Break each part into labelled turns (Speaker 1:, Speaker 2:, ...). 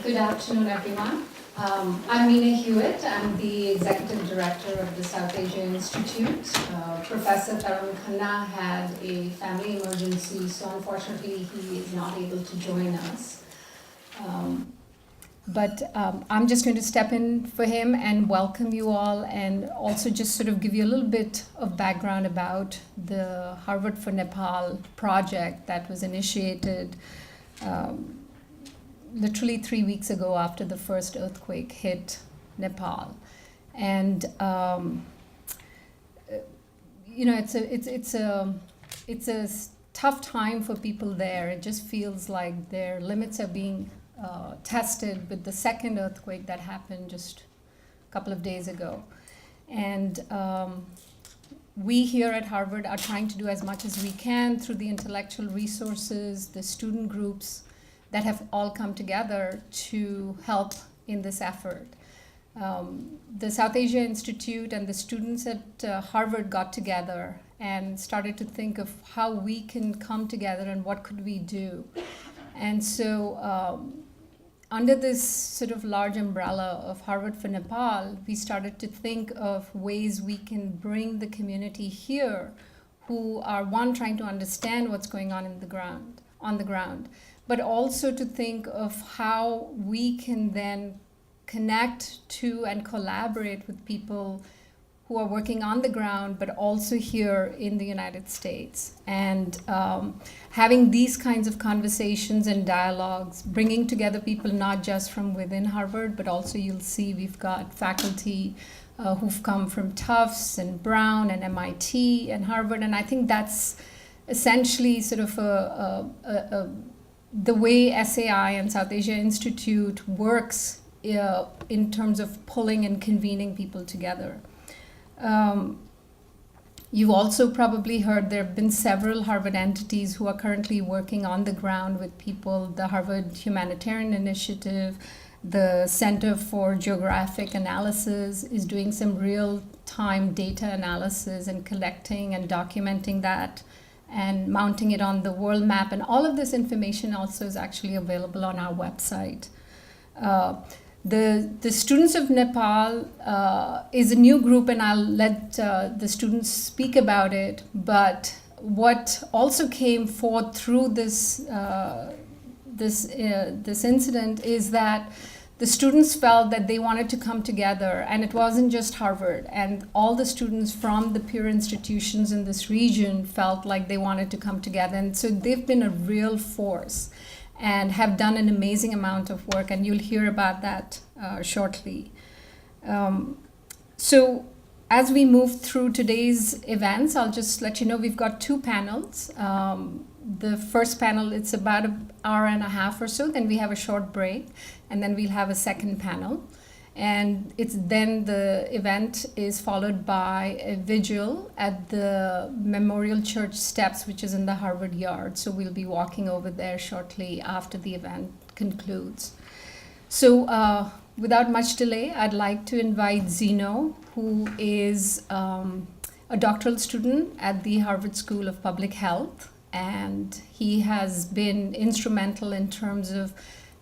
Speaker 1: Good afternoon, everyone. I'm Meena Hewitt. I'm the Executive Director of the South Asia Institute. Professor Tarun Khanna had a family emergency, so unfortunately he is not able to join us. But I'm just going to step in for him and welcome you all, and also just sort of give you a little bit of background about the Harvard for Nepal project that was initiated literally 3 weeks ago after the first earthquake hit Nepal. And it's a tough time for people there. It just feels like their limits are being tested with the second earthquake that happened just a couple of days ago. And we here at Harvard are trying to do as much as we can through the intellectual resources, the student groups that have all come together to help in this effort. The South Asia Institute and the students at Harvard got together and started to think of how we can come together and what could we do. And so under this sort of large umbrella of Harvard for Nepal, we started to think of ways we can bring the community here who are, one, trying to understand what's going on on the ground, but also to think of how we can then connect to and collaborate with people who are working on the ground, but also here in the United States. And having these kinds of conversations and dialogues, bringing together people not just from within Harvard, but also you'll see we've got faculty who've come from Tufts and Brown and MIT and Harvard. And I think that's essentially sort of the way SAI and South Asia Institute works in terms of pulling and convening people together. You've also probably heard there have been several Harvard entities who are currently working on the ground with people. The Harvard Humanitarian Initiative, the Center for Geographic Analysis is doing some real-time data analysis and collecting and documenting that and mounting it on the world map. And all of this information also is actually available on our website. The Students of Nepal is a new group, and I'll let the students speak about it. But what also came forth through this incident is that the students felt that they wanted to come together, and it wasn't just Harvard. And all the students from the peer institutions in this region felt like they wanted to come together. And so they've been a real force and have done an amazing amount of work, and you'll hear about that shortly. So as we move through today's events, I'll just let you know we've got two panels. The first panel, it's about an hour and a half or so, then we have a short break, and then we'll have a second panel. And then the event is followed by a vigil at the Memorial Church steps, which is in the Harvard Yard. So we'll be walking over there shortly after the event concludes. So without much delay, I'd like to invite Xeno, who is a doctoral student at the Harvard School of Public Health. And he has been instrumental in terms of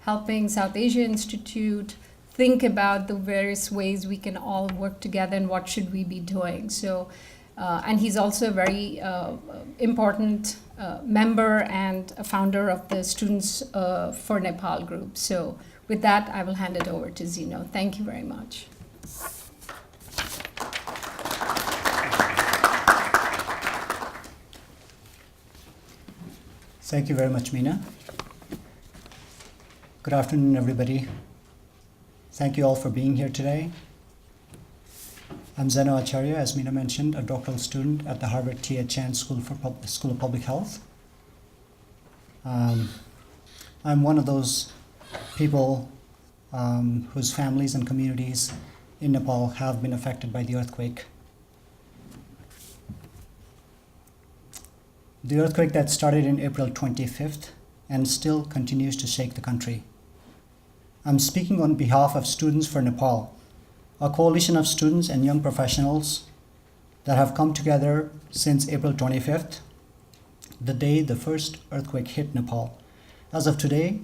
Speaker 1: helping South Asia Institute think about the various ways we can all work together and what should we be doing. So, and he's also a very important member and a founder of the Students for Nepal group. So with that, I will hand it over to Xeno. Thank you very much.
Speaker 2: Thank you very much, Meena. Good afternoon, everybody. Thank you all for being here today. I'm Xeno Acharya, as Meena mentioned, a doctoral student at the Harvard T.H. Chan School of Public Health. I'm one of those people whose families and communities in Nepal have been affected by the earthquake. The earthquake that started in April 25th and still continues to shake the country. I'm speaking on behalf of Students for Nepal, a coalition of students and young professionals that have come together since April 25th, the day the first earthquake hit Nepal. As of today,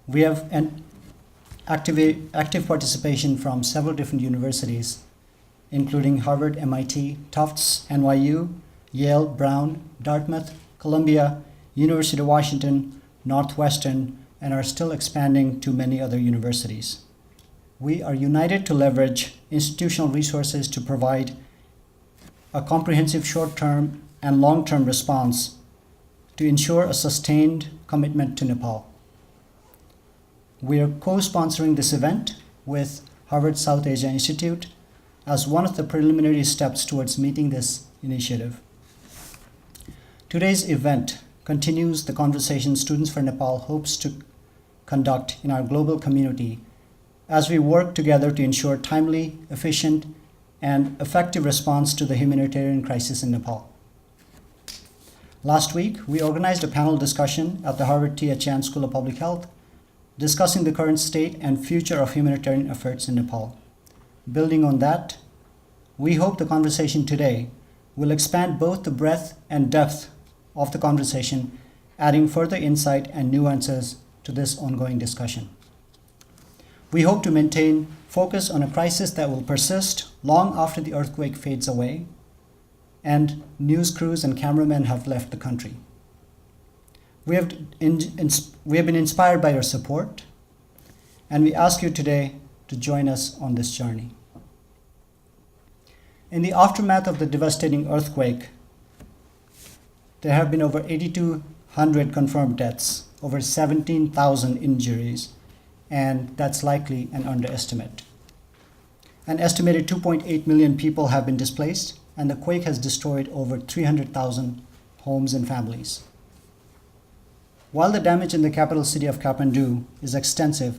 Speaker 2: we have active participation from several different universities, including Harvard, MIT, Tufts, NYU, Yale, Brown, Dartmouth, Columbia, University of Washington, Northwestern, and are still expanding to many other universities. We are united to leverage institutional resources to provide a comprehensive short-term and long-term response to ensure a sustained commitment to Nepal. We are co-sponsoring this event with Harvard South Asia Institute as one of the preliminary steps towards meeting this initiative. Today's event continues the conversation Students for Nepal hopes to conduct in our global community as we work together to ensure timely, efficient, and effective response to the humanitarian crisis in Nepal. Last week, we organized a panel discussion at the Harvard T. H. Chan School of Public Health discussing the current state and future of humanitarian efforts in Nepal. Building on that, we hope the conversation today will expand both the breadth and depth of the conversation, adding further insight and nuances to this ongoing discussion. We hope to maintain focus on a crisis that will persist long after the earthquake fades away and news crews and cameramen have left the country. We have been inspired by your support, and we ask you today to join us on this journey. In the aftermath of the devastating earthquake, there have been over 8,200 confirmed deaths, over 17,000 injuries, and that's likely an underestimate. An estimated 2.8 million people have been displaced, and the quake has destroyed over 300,000 homes and families. While the damage in the capital city of Kathmandu is extensive,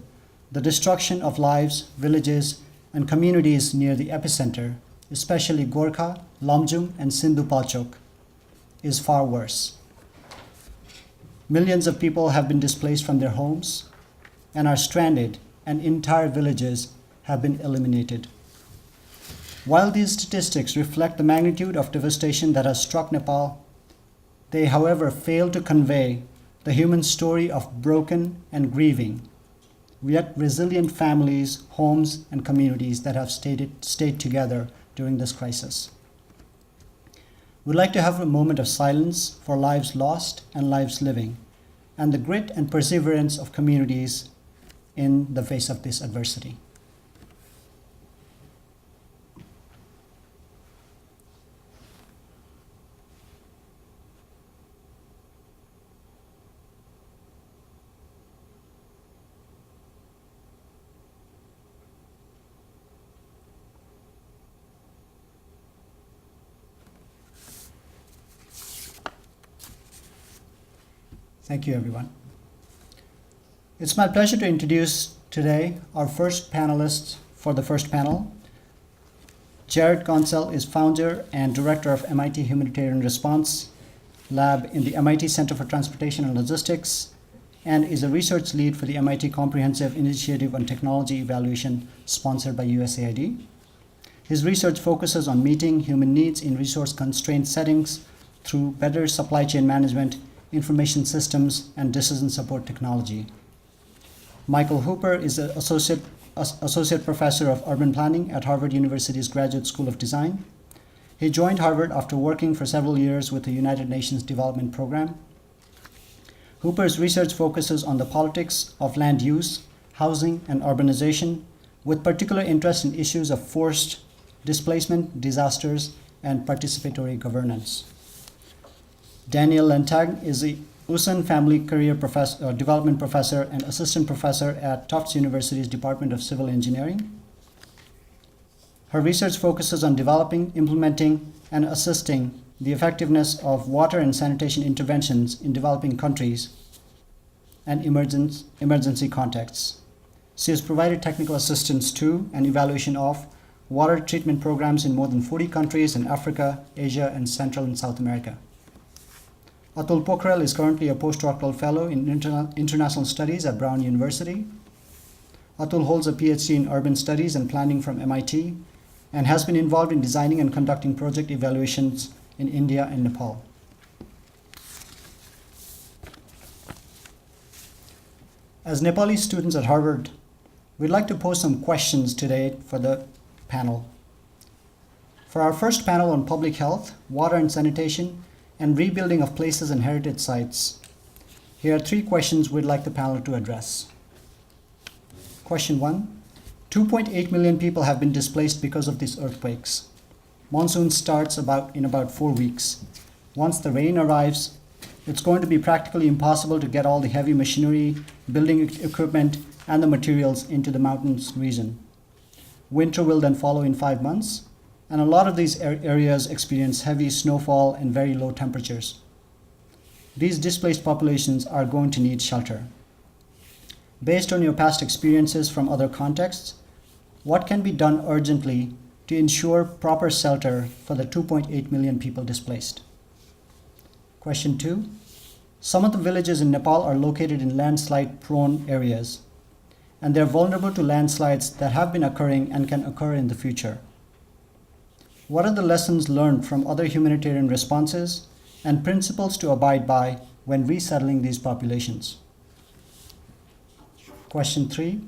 Speaker 2: the destruction of lives, villages, and communities near the epicenter, especially Gorkha, Lamjung, and Sindhu Palchok, is far worse. Millions of people have been displaced from their homes and are stranded, and entire villages have been eliminated. While these statistics reflect the magnitude of devastation that has struck Nepal, they, however, fail to convey the human story of broken and grieving, yet resilient families, homes, and communities that have stayed together during this crisis. We'd like to have a moment of silence for lives lost and lives living, and the grit and perseverance of communities in the face of this adversity. Thank you, everyone. It's my pleasure to introduce today our first panelists for the first panel. Jarrod Goentzel is founder and director of MIT Humanitarian Response Lab in the MIT Center for Transportation and Logistics, and is a research lead for the MIT Comprehensive Initiative on Technology Evaluation sponsored by USAID. His research focuses on meeting human needs in resource-constrained settings through better supply chain management, information systems, and decision support technology. Michael Hooper is an associate professor of urban planning at Harvard University's Graduate School of Design. He joined Harvard after working for several years with the United Nations Development Program. Hooper's research focuses on the politics of land use, housing, and urbanization, with particular interest in issues of forced displacement, disasters, and participatory governance. Daniele Lantagne is a Usen Family Career Development Professor and Assistant Professor at Tufts University's Department of Civil Engineering. Her research focuses on developing, implementing, and assisting the effectiveness of water and sanitation interventions in developing countries and emergency contexts. She has provided technical assistance to and evaluation of water treatment programs in more than 40 countries in Africa, Asia, and Central and South America. Atul Pokharel is currently a postdoctoral fellow in international studies at Brown University. Atul holds a PhD in urban studies and planning from MIT and has been involved in designing and conducting project evaluations in India and Nepal. As Nepali students at Harvard, We'd like to pose some questions today for the panel. For our first panel on public health, water and sanitation, and rebuilding of places and heritage sites, here are 3 questions we'd like the panel to address. Question 1. 2.8 million people have been displaced because of these earthquakes. Monsoon starts in about 4 weeks. Once the rain arrives, it's going to be practically impossible to get all the heavy machinery, building equipment, and the materials into the mountains region. Winter will then follow in 5 months, and a lot of these areas experience heavy snowfall and very low temperatures. These displaced populations are going to need shelter. Based on your past experiences from other contexts, what can be done urgently to ensure proper shelter for the 2.8 million people displaced? Question 2. Some of the villages in Nepal are located in landslide-prone areas, and they're vulnerable to landslides that have been occurring and can occur in the future. What are the lessons learned from other humanitarian responses and principles to abide by when resettling these populations? Question 3.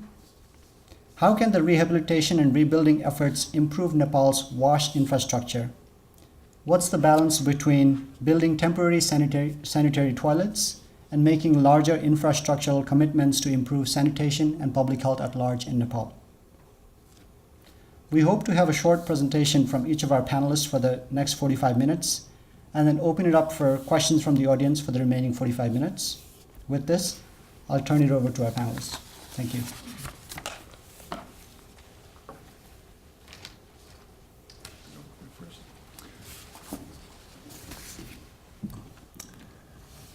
Speaker 2: How can the rehabilitation and rebuilding efforts improve Nepal's WASH infrastructure? What's the balance between building temporary sanitary toilets and making larger infrastructural commitments to improve sanitation and public health at large in Nepal? We hope to have a short presentation from each of our panelists for the next 45 minutes, and then open it up for questions from the audience for the remaining 45 minutes. With this, I'll turn it over to our panelists. Thank you.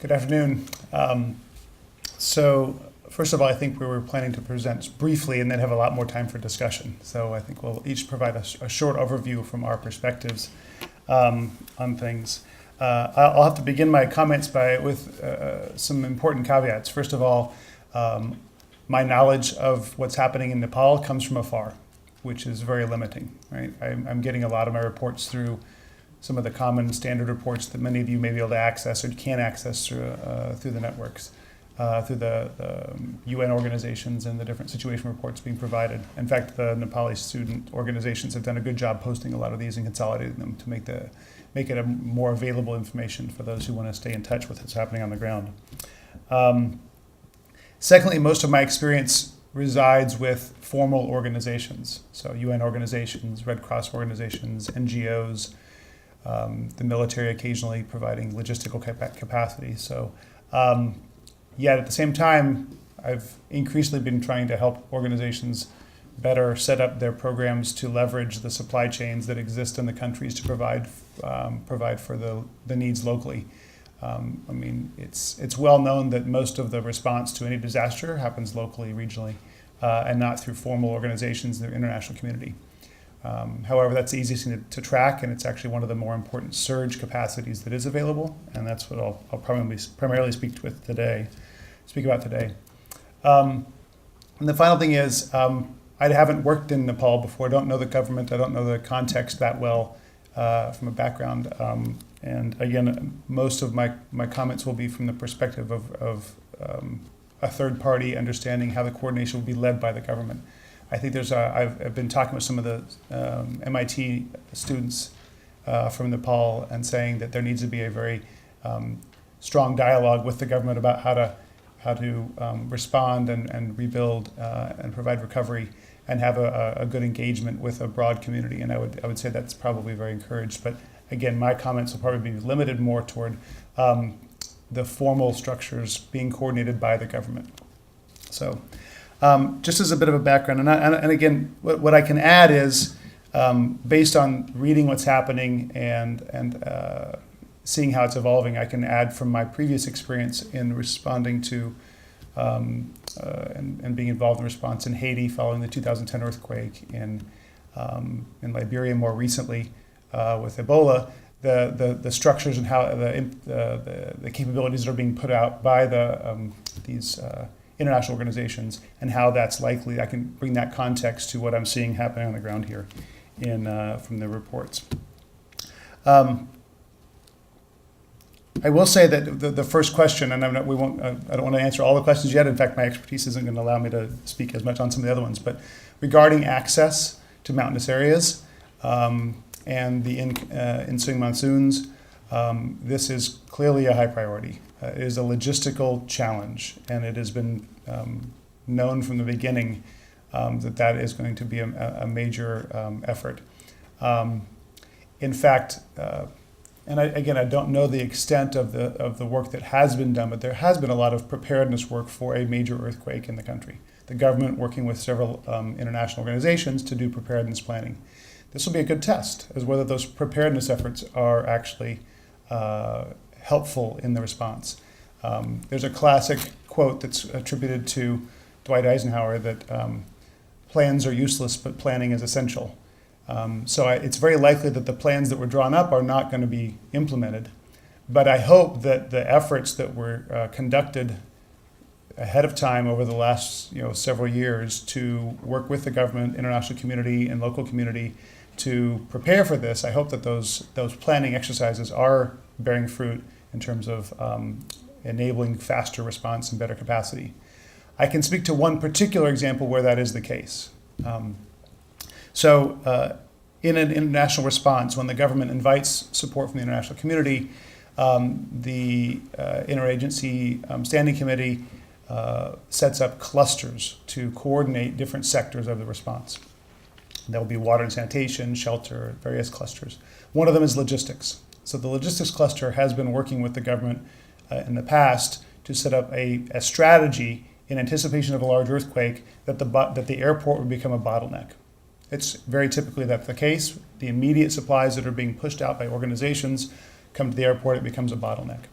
Speaker 3: Good afternoon. So first of all, I think we were planning to present briefly and then have a lot more time for discussion. So I think we'll each provide a short overview from our perspectives on things. I'll have to begin my comments with some important caveats. First of all, my knowledge of what's happening in Nepal comes from afar, which is very limiting. Right? I'm getting a lot of my reports through some of the common standard reports that many of you may be able to access or can access through the networks, through the UN organizations and the different situation reports being provided. In fact, the Nepali student organizations have done a good job posting a lot of these and consolidating them to make it a more available information for those who want to stay in touch with what's happening on the ground. Secondly, most of my experience resides with formal organizations, so UN organizations, Red Cross organizations, NGOs, the military occasionally providing logistical capacity. So yet at the same time, I've increasingly been trying to help organizations better set up their programs to leverage the supply chains that exist in the countries to provide for the needs locally. I mean, it's well known that most of the response to any disaster happens locally, regionally, and not through formal organizations in the international community. However, that's the easiest thing to track, and it's actually one of the more important surge capacities that is available, and that's what I'll primarily speak about today. And the final thing is, I haven't worked in Nepal before. I don't know the government. I don't know the context that well from a background. And again, most of my comments will be from the perspective of a third party understanding how the coordination will be led by the government. I think I've been talking with some of the MIT students from Nepal and saying that there needs to be a very strong dialogue with the government about how to respond and rebuild and provide recovery and have a good engagement with a broad community. And I would say that's probably very encouraged. But again, my comments will probably be limited more toward the formal structures being coordinated by the government. So. Just as a bit of a background, and again, what I can add is, based on reading what's happening and seeing how it's evolving, I can add from my previous experience in responding to and being involved in response in Haiti following the 2010 earthquake, in Liberia more recently with Ebola, the structures and how the capabilities that are being put out by these international organizations and how that's likely. I can bring that context to what I'm seeing happening on the ground here from the reports. I will say that the first question, and I don't want to answer all the questions yet. In fact, my expertise isn't going to allow me to speak as much on some of the other ones. But regarding access to mountainous areas and the ensuing monsoons, this is clearly a high priority. It is a logistical challenge, and it has been known from the beginning that is going to be a major effort. In fact, and I don't know the extent of the work that has been done, but there has been a lot of preparedness work for a major earthquake in the country. The government working with several international organizations to do preparedness planning. This will be a good test as whether those preparedness efforts are actually helpful in the response. There's a classic quote that's attributed to Dwight Eisenhower that plans are useless, but planning is essential. So it's very likely that the plans that were drawn up are not going to be implemented. But I hope that the efforts that were conducted ahead of time over the last several years to work with the government, international community, and local community to prepare for this, I hope that those planning exercises are bearing fruit in terms of enabling faster response and better capacity. I can speak to one particular example where that is the case. In an international response, when the government invites support from the international community, the interagency standing committee sets up clusters to coordinate different sectors of the response. There will be water and sanitation, shelter, various clusters. One of them is logistics. So the logistics cluster has been working with the government in the past to set up a strategy in anticipation of a large earthquake that the airport would become a bottleneck. It's very typically that's the case. The immediate supplies that are being pushed out by organizations come to the airport, it becomes a bottleneck.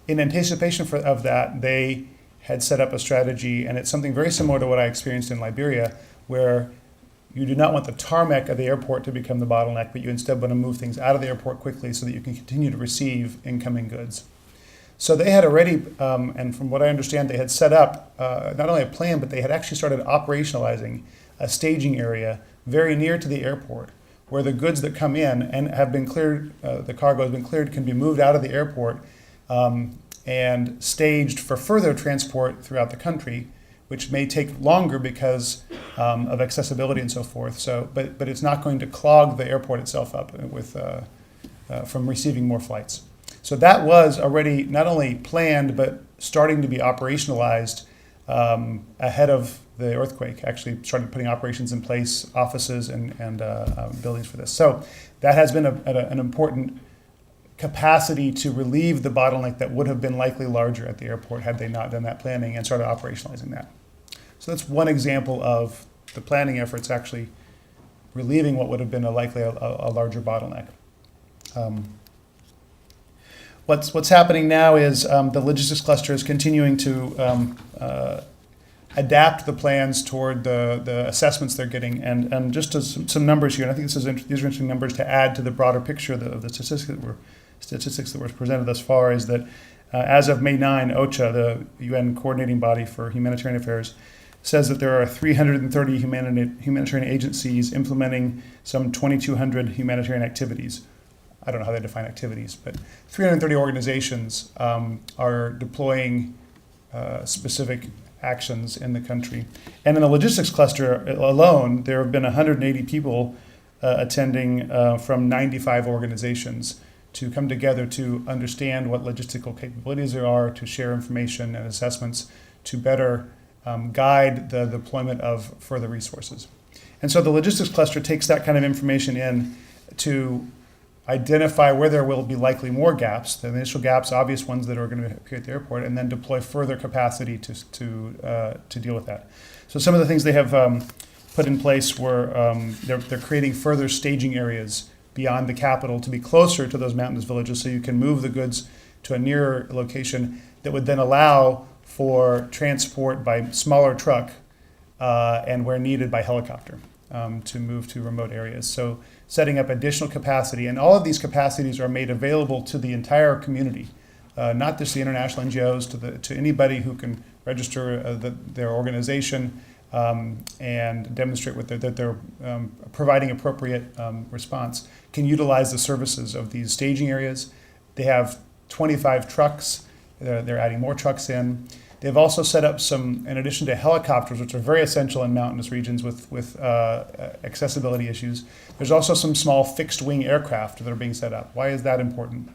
Speaker 3: In anticipation of that, they had set up a strategy, and it's something very similar to what I experienced in Liberia, where you do not want the tarmac of the airport to become the bottleneck, but you instead want to move things out of the airport quickly so that you can continue to receive incoming goods. So they had already, and from what I understand, they had set up not only a plan, but they had actually started operationalizing a staging area very near to the airport, where the goods that come in and have been cleared, the cargo has been cleared, can be moved out of the airport and staged for further transport throughout the country, which may take longer because of accessibility and so forth. So, but it's not going to clog the airport itself up with from receiving more flights. So that was already not only planned, but starting to be operationalized ahead of the earthquake. Actually started putting operations in place, offices and buildings for this. So that has been an important capacity to relieve the bottleneck that would have been likely larger at the airport had they not done that planning and started operationalizing that. So that's one example of the planning efforts actually relieving what would have been likely a larger bottleneck. What's happening now is the logistics cluster is continuing to adapt the plans toward the assessments they're getting, and just some numbers here. And I think these are interesting numbers to add to the broader picture of the statistics that were presented thus far. Is that as of May 9, OCHA, the UN coordinating body for humanitarian affairs, says that there are 330 humanitarian agencies implementing some 2,200 humanitarian activities. I don't know how they define activities, but 330 organizations are deploying specific actions in the country. And in the logistics cluster alone, there have been 180 people attending from 95 organizations to come together to understand what logistical capabilities there are, to share information and assessments, to better guide the deployment of further resources. And so the logistics cluster takes that kind of information in to identify where there will be likely more gaps, the initial gaps, obvious ones that are going to appear at the airport, and then deploy further capacity to deal with that. So some of the things they have put in place were they're creating further staging areas beyond the capital to be closer to those mountainous villages, so you can move the goods to a nearer location that would then allow for transport by smaller truck and where needed by helicopter to move to remote areas. So setting up additional capacity, and all of these capacities are made available to the entire community, not just the international NGOs, to anybody who can register their organization and demonstrate that they're providing appropriate response, can utilize the services of these staging areas. They have 25 trucks. They're adding more trucks in. They've also set up some, in addition to helicopters, which are very essential in mountainous regions with accessibility issues, there's also some small fixed wing aircraft that are being set up. Why is that important?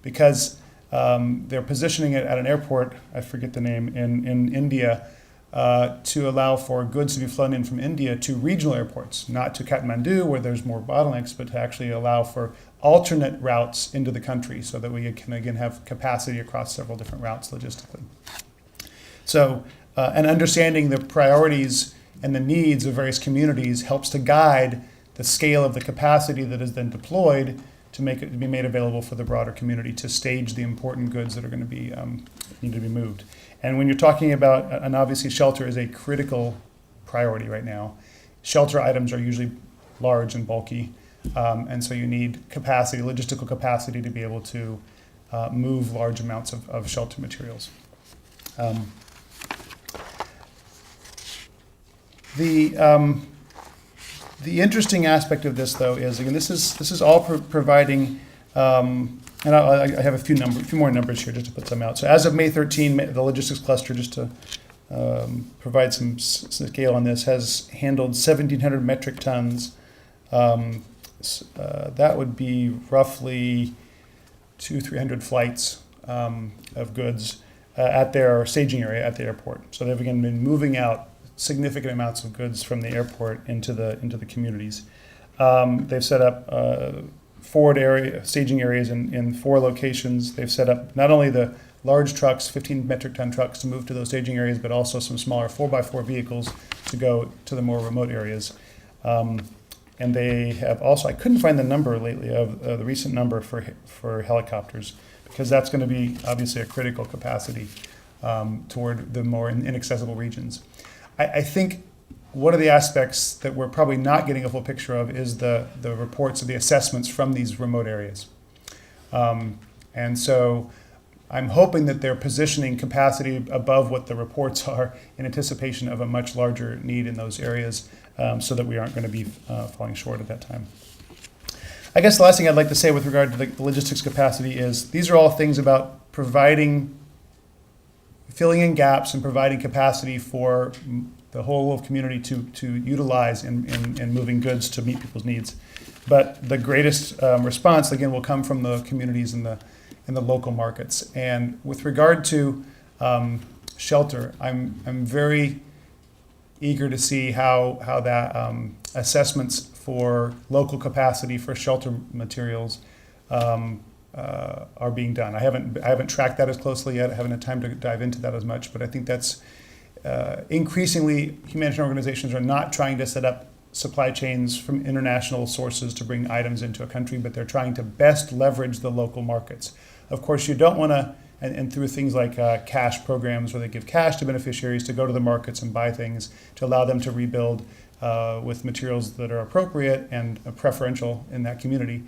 Speaker 3: Because they're positioning it at an airport, I forget the name, in India, to allow for goods to be flown in from India to regional airports, not to Kathmandu where there's more bottlenecks, but to actually allow for alternate routes into the country so that we can again have capacity across several different routes logistically. So, and understanding the priorities and the needs of various communities helps to guide the scale of the capacity that is then deployed to make it be made available for the broader community to stage the important goods that are going to be need to be moved. And when you're talking about, and obviously shelter is a critical priority right now. Shelter items are usually large and bulky, and so you need capacity, logistical capacity, to be able to move large amounts of shelter materials. The interesting aspect of this, though, is again this is all providing, and I have a few more numbers here just to put some out. So as of May 13, the logistics cluster, just to provide some scale on this, has handled 1,700 metric tons. That would be roughly 200-300 flights of goods at their staging area at the airport. So they've again been moving out significant amounts of goods from the airport into the communities. They've set up staging areas in 4 locations. They've set up not only the large trucks, 15 metric ton trucks, to move to those staging areas, but also some smaller 4x4 vehicles to go to the more remote areas. And they have also, I couldn't find the number lately of the recent number for helicopters, because that's going to be obviously a critical capacity toward the more inaccessible regions. I think one of the aspects that we're probably not getting a full picture of is the reports of the assessments from these remote areas. And so I'm hoping that they're positioning capacity above what the reports are in anticipation of a much larger need in those areas, so that we aren't going to be falling short at that time. I guess the last thing I'd like to say with regard to the logistics capacity is these are all things about filling in gaps and providing capacity for the whole of community to utilize in moving goods to meet people's needs. But the greatest response, again, will come from the communities in the local markets. And with regard to shelter, I'm very eager to see how that assessments for local capacity for shelter materials are being done. I haven't tracked that as closely yet. I haven't had time to dive into that as much, but I think that's increasingly humanitarian organizations are not trying to set up supply chains from international sources to bring items into a country, but they're trying to best leverage the local markets. Of course, you don't want to, and through things like cash programs where they give cash to beneficiaries to go to the markets and buy things to allow them to rebuild with materials that are appropriate and preferential in that community.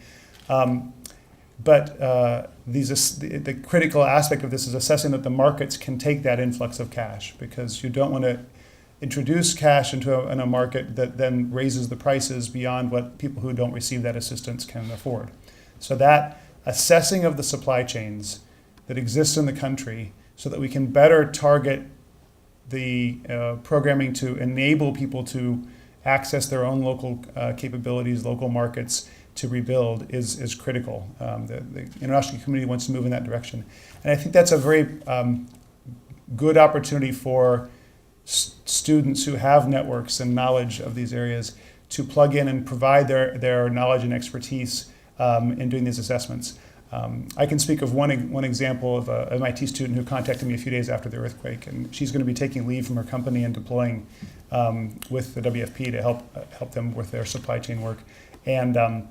Speaker 3: But the critical aspect of this is assessing that the markets can take that influx of cash, because you don't want to introduce cash into a market that then raises the prices beyond what people who don't receive that assistance can afford. So that assessing of the supply chains that exist in the country so that we can better target the programming to enable people to access their own local capabilities, local markets, to rebuild is critical. The international community wants to move in that direction. And I think that's a very good opportunity for students who have networks and knowledge of these areas to plug in and provide their knowledge and expertise in doing these assessments. I can speak of one example of an MIT student who contacted me a few days after the earthquake, and she's going to be taking leave from her company and deploying with the WFP to help them with their supply chain work. And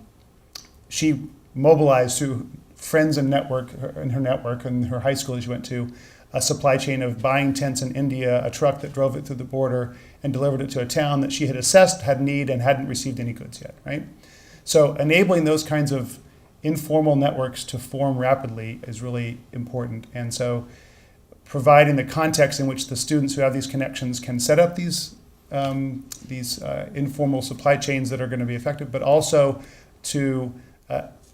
Speaker 3: she mobilized through friends and her network and her high school that she went to, a supply chain of buying tents in India, a truck that drove it through the border and delivered it to a town that she had assessed had need and hadn't received any goods yet, right? So enabling those kinds of informal networks to form rapidly is really important. And so providing the context in which the students who have these connections can set up these informal supply chains that are going to be effective, but also to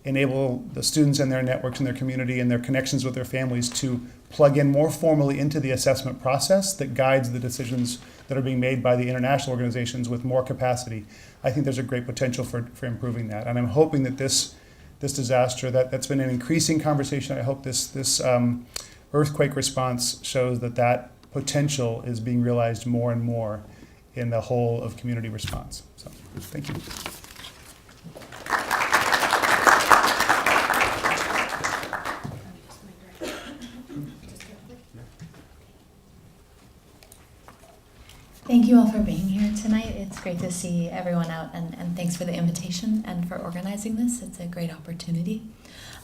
Speaker 3: enable the students and their networks and their community and their connections with their families to plug in more formally into the assessment process that guides the decisions that are being made by the international organizations with more capacity. I think there's a great potential for improving that. And I'm hoping that this disaster, that's been an increasing conversation. I hope this earthquake response shows that potential is being realized more and more in the whole of community response. So, thank you.
Speaker 4: Thank you all for being here tonight. It's great to see everyone out, and thanks for the invitation and for organizing this. It's a great opportunity.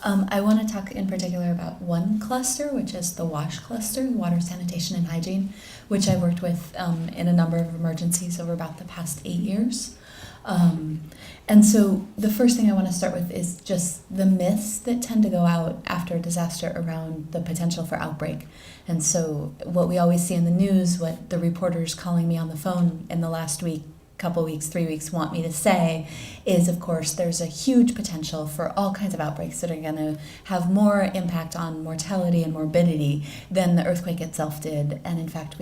Speaker 4: I want to talk in particular about one cluster, which is the WASH cluster, Water, Sanitation, and Hygiene, which I've worked with in a number of emergencies over about the past 8 years. And so the first thing I want to start with is just the myths that tend to go out after a disaster around the potential for outbreak. And so what we always see in the news, what the reporters calling me on the phone in the last week, couple weeks, 3 weeks want me to say is, of course, there's a huge potential for all kinds of outbreaks that are going to have more impact on mortality and morbidity than the earthquake itself did. And in fact,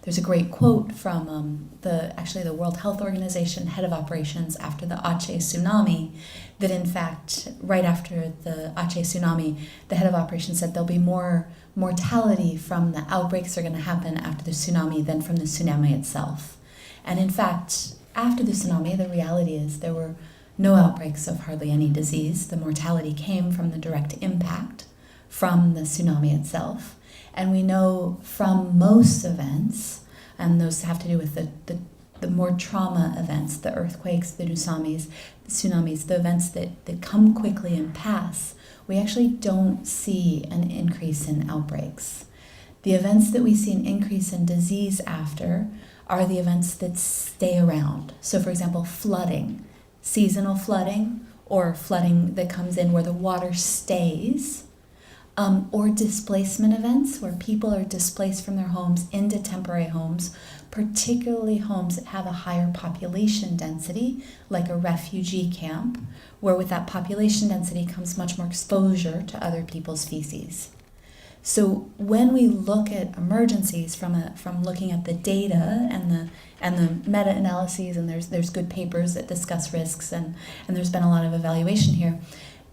Speaker 4: there's a great quote from the World Health Organization head of operations after the Aceh tsunami, that in fact, right after the Aceh tsunami, the head of operations said there'll be more mortality from the outbreaks that are going to happen after the tsunami than from the tsunami itself. And in fact, after the tsunami, the reality is there were no outbreaks of hardly any disease. The mortality came from the direct impact from the tsunami itself. And we know from most events, and those have to do with the more trauma events, the earthquakes, the tsunamis, the events that come quickly and pass, we actually don't see an increase in outbreaks. The events that we see an increase in disease after are the events that stay around. So for example, flooding, seasonal flooding, or flooding that comes in where the water stays, or displacement events where people are displaced from their homes into temporary homes, particularly homes that have a higher population density, like a refugee camp, where with that population density comes much more exposure to other people's feces. So when we look at emergencies from looking at the data and the meta-analyses, and there's good papers that discuss risks, and there's been a lot of evaluation here,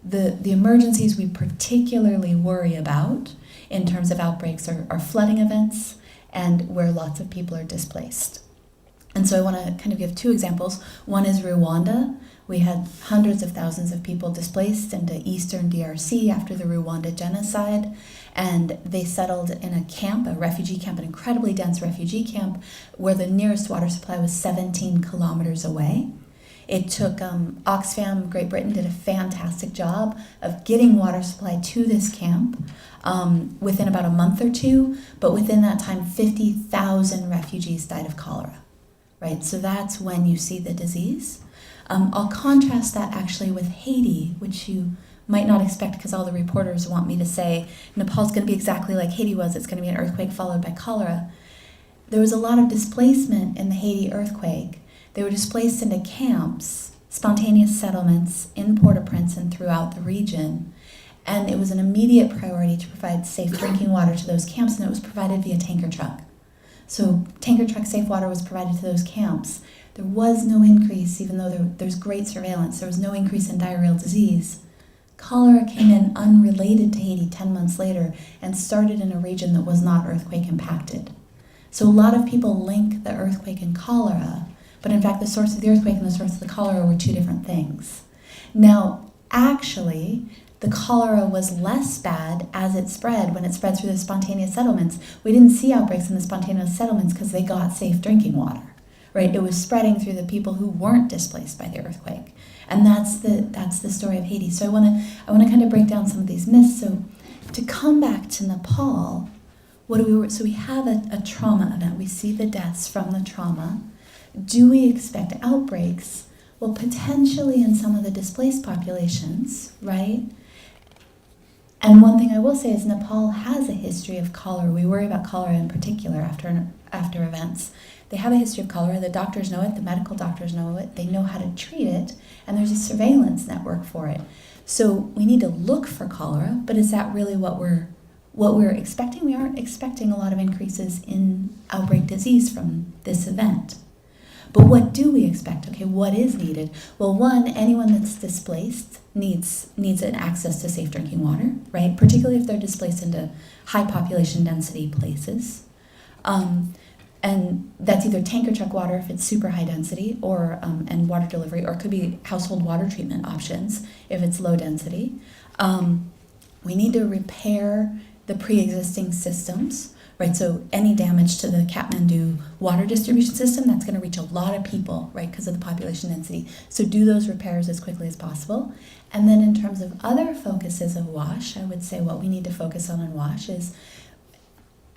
Speaker 4: the emergencies we particularly worry about in terms of outbreaks are flooding events and where lots of people are displaced. And so I want to kind of give two examples. One is Rwanda. We had hundreds of thousands of people displaced into eastern DRC after the Rwanda genocide, and they settled in a camp, a refugee camp, an incredibly dense refugee camp, where the nearest water supply was 17 kilometers away. It took Oxfam, Great Britain, did a fantastic job of getting water supply to this camp within about a month or two, but within that time, 50,000 refugees died of cholera, right? So that's when you see the disease. I'll contrast that actually with Haiti, which you might not expect because all the reporters want me to say Nepal's going to be exactly like Haiti was. It's going to be an earthquake followed by cholera. There was a lot of displacement in the Haiti earthquake. They were displaced into camps, spontaneous settlements in Port-au-Prince and throughout the region. And it was an immediate priority to provide safe drinking water to those camps, and it was provided via tanker truck. So tanker truck safe water was provided to those camps. There was no increase, even though there's great surveillance, there was no increase in diarrheal disease. Cholera came in unrelated to Haiti 10 months later and started in a region that was not earthquake impacted. So a lot of people link the earthquake and cholera, but in fact the source of the earthquake and the source of the cholera were two different things. Now, actually, the cholera was less bad as it spread when it spread through the spontaneous settlements. We didn't see outbreaks in the spontaneous settlements because they got safe drinking water. Right, it was spreading through the people who weren't displaced by the earthquake, and that's the story of Haiti. So I want to kind of break down some of these myths. So to come back to Nepal, so we have a trauma event. We see the deaths from the trauma. Do we expect outbreaks? Well, potentially in some of the displaced populations, right? And one thing I will say is Nepal has a history of cholera. We worry about cholera in particular after events. They have a history of cholera. The doctors know it. The medical doctors know it. They know how to treat it. And there's a surveillance network for it. So we need to look for cholera, but is that really what we're expecting? We aren't expecting a lot of increases in outbreak disease from this event. But what do we expect? Okay, what is needed? Well, one, anyone that's displaced needs an access to safe drinking water, right? Particularly if they're displaced into high population density places. And that's either tanker truck water if it's super high density, or and water delivery, or it could be household water treatment options if it's low density. We need to repair the pre-existing systems, right? So any damage to the Kathmandu water distribution system, that's going to reach a lot of people, right, because of the population density. So do those repairs as quickly as possible. And then in terms of other focuses of WASH, I would say what we need to focus on in WASH is,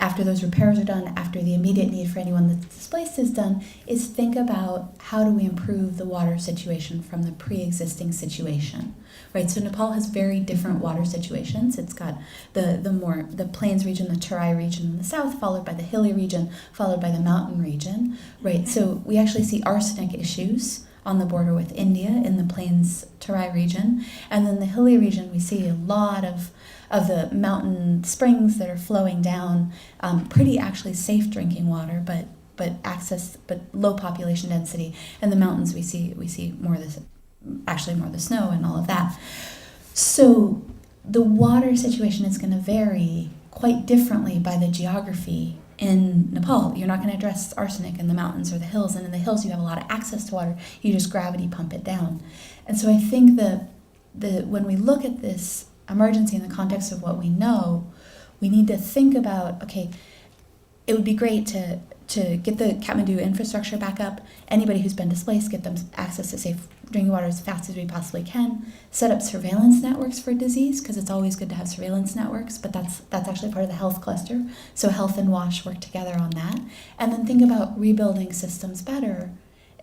Speaker 4: after those repairs are done, after the immediate need for anyone that's displaced is done, is think about how do we improve the water situation from the pre-existing situation, right? So Nepal has very different water situations. It's got the plains region, the Terai region in the south, followed by the hilly region, followed by the mountain region, right? So we actually see arsenic issues on the border with India in the plains Terai region, and then the hilly region we see a lot of the mountain springs that are flowing down, pretty actually safe drinking water, but low population density. And the mountains we see more of this, actually more of the snow and all of that. So the water situation is going to vary quite differently by the geography in Nepal. You're not going to address arsenic in the mountains or the hills, and in the hills you have a lot of access to water. You just gravity pump it down. And so I think that when we look at this emergency in the context of what we know, we need to think about, okay, it would be great to get the Kathmandu infrastructure back up. Anybody who's been displaced, get them access to safe drinking water as fast as we possibly can. Set up surveillance networks for disease, because it's always good to have surveillance networks, but that's actually part of the health cluster. So health and WASH work together on that. And then think about rebuilding systems better,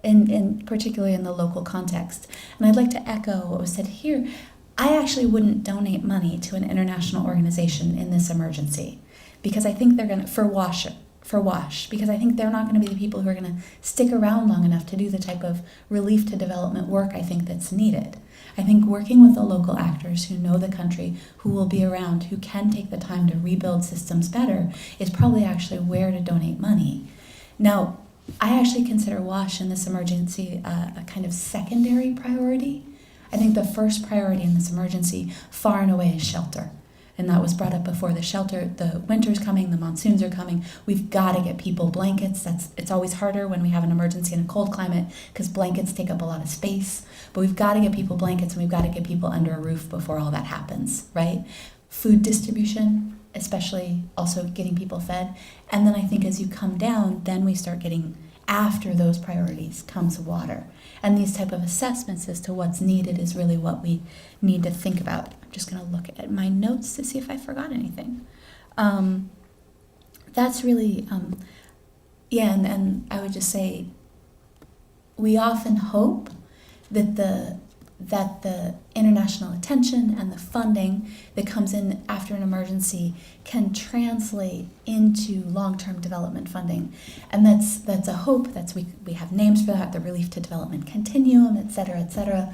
Speaker 4: in particularly in the local context. And I'd like to echo what was said here. I actually wouldn't donate money to an international organization in this emergency, because I think they're going to, for WASH, because I think they're not going to be the people who are going to stick around long enough to do the type of relief to development work I think that's needed. I think working with the local actors who know the country, who will be around, who can take the time to rebuild systems better, is probably actually where to donate money. Now, I actually consider WASH in this emergency a kind of secondary priority. I think the first priority in this emergency, far and away, is shelter. And that was brought up before. The winter's coming, the monsoons are coming. We've got to get people blankets. It's always harder when we have an emergency in a cold climate, because blankets take up a lot of space. But we've got to get people blankets, and we've got to get people under a roof before all that happens, right? Food distribution, especially also getting people fed. And then I think as you come down, then we start getting, after those priorities comes water. And these type of assessments as to what's needed is really what we need to think about. I'm just going to look at my notes to see if I forgot anything. That's really, and I would just say, we often hope that the international attention and the funding that comes in after an emergency can translate into long-term development funding. And that's a hope. We have names for that, the Relief to Development Continuum, et cetera,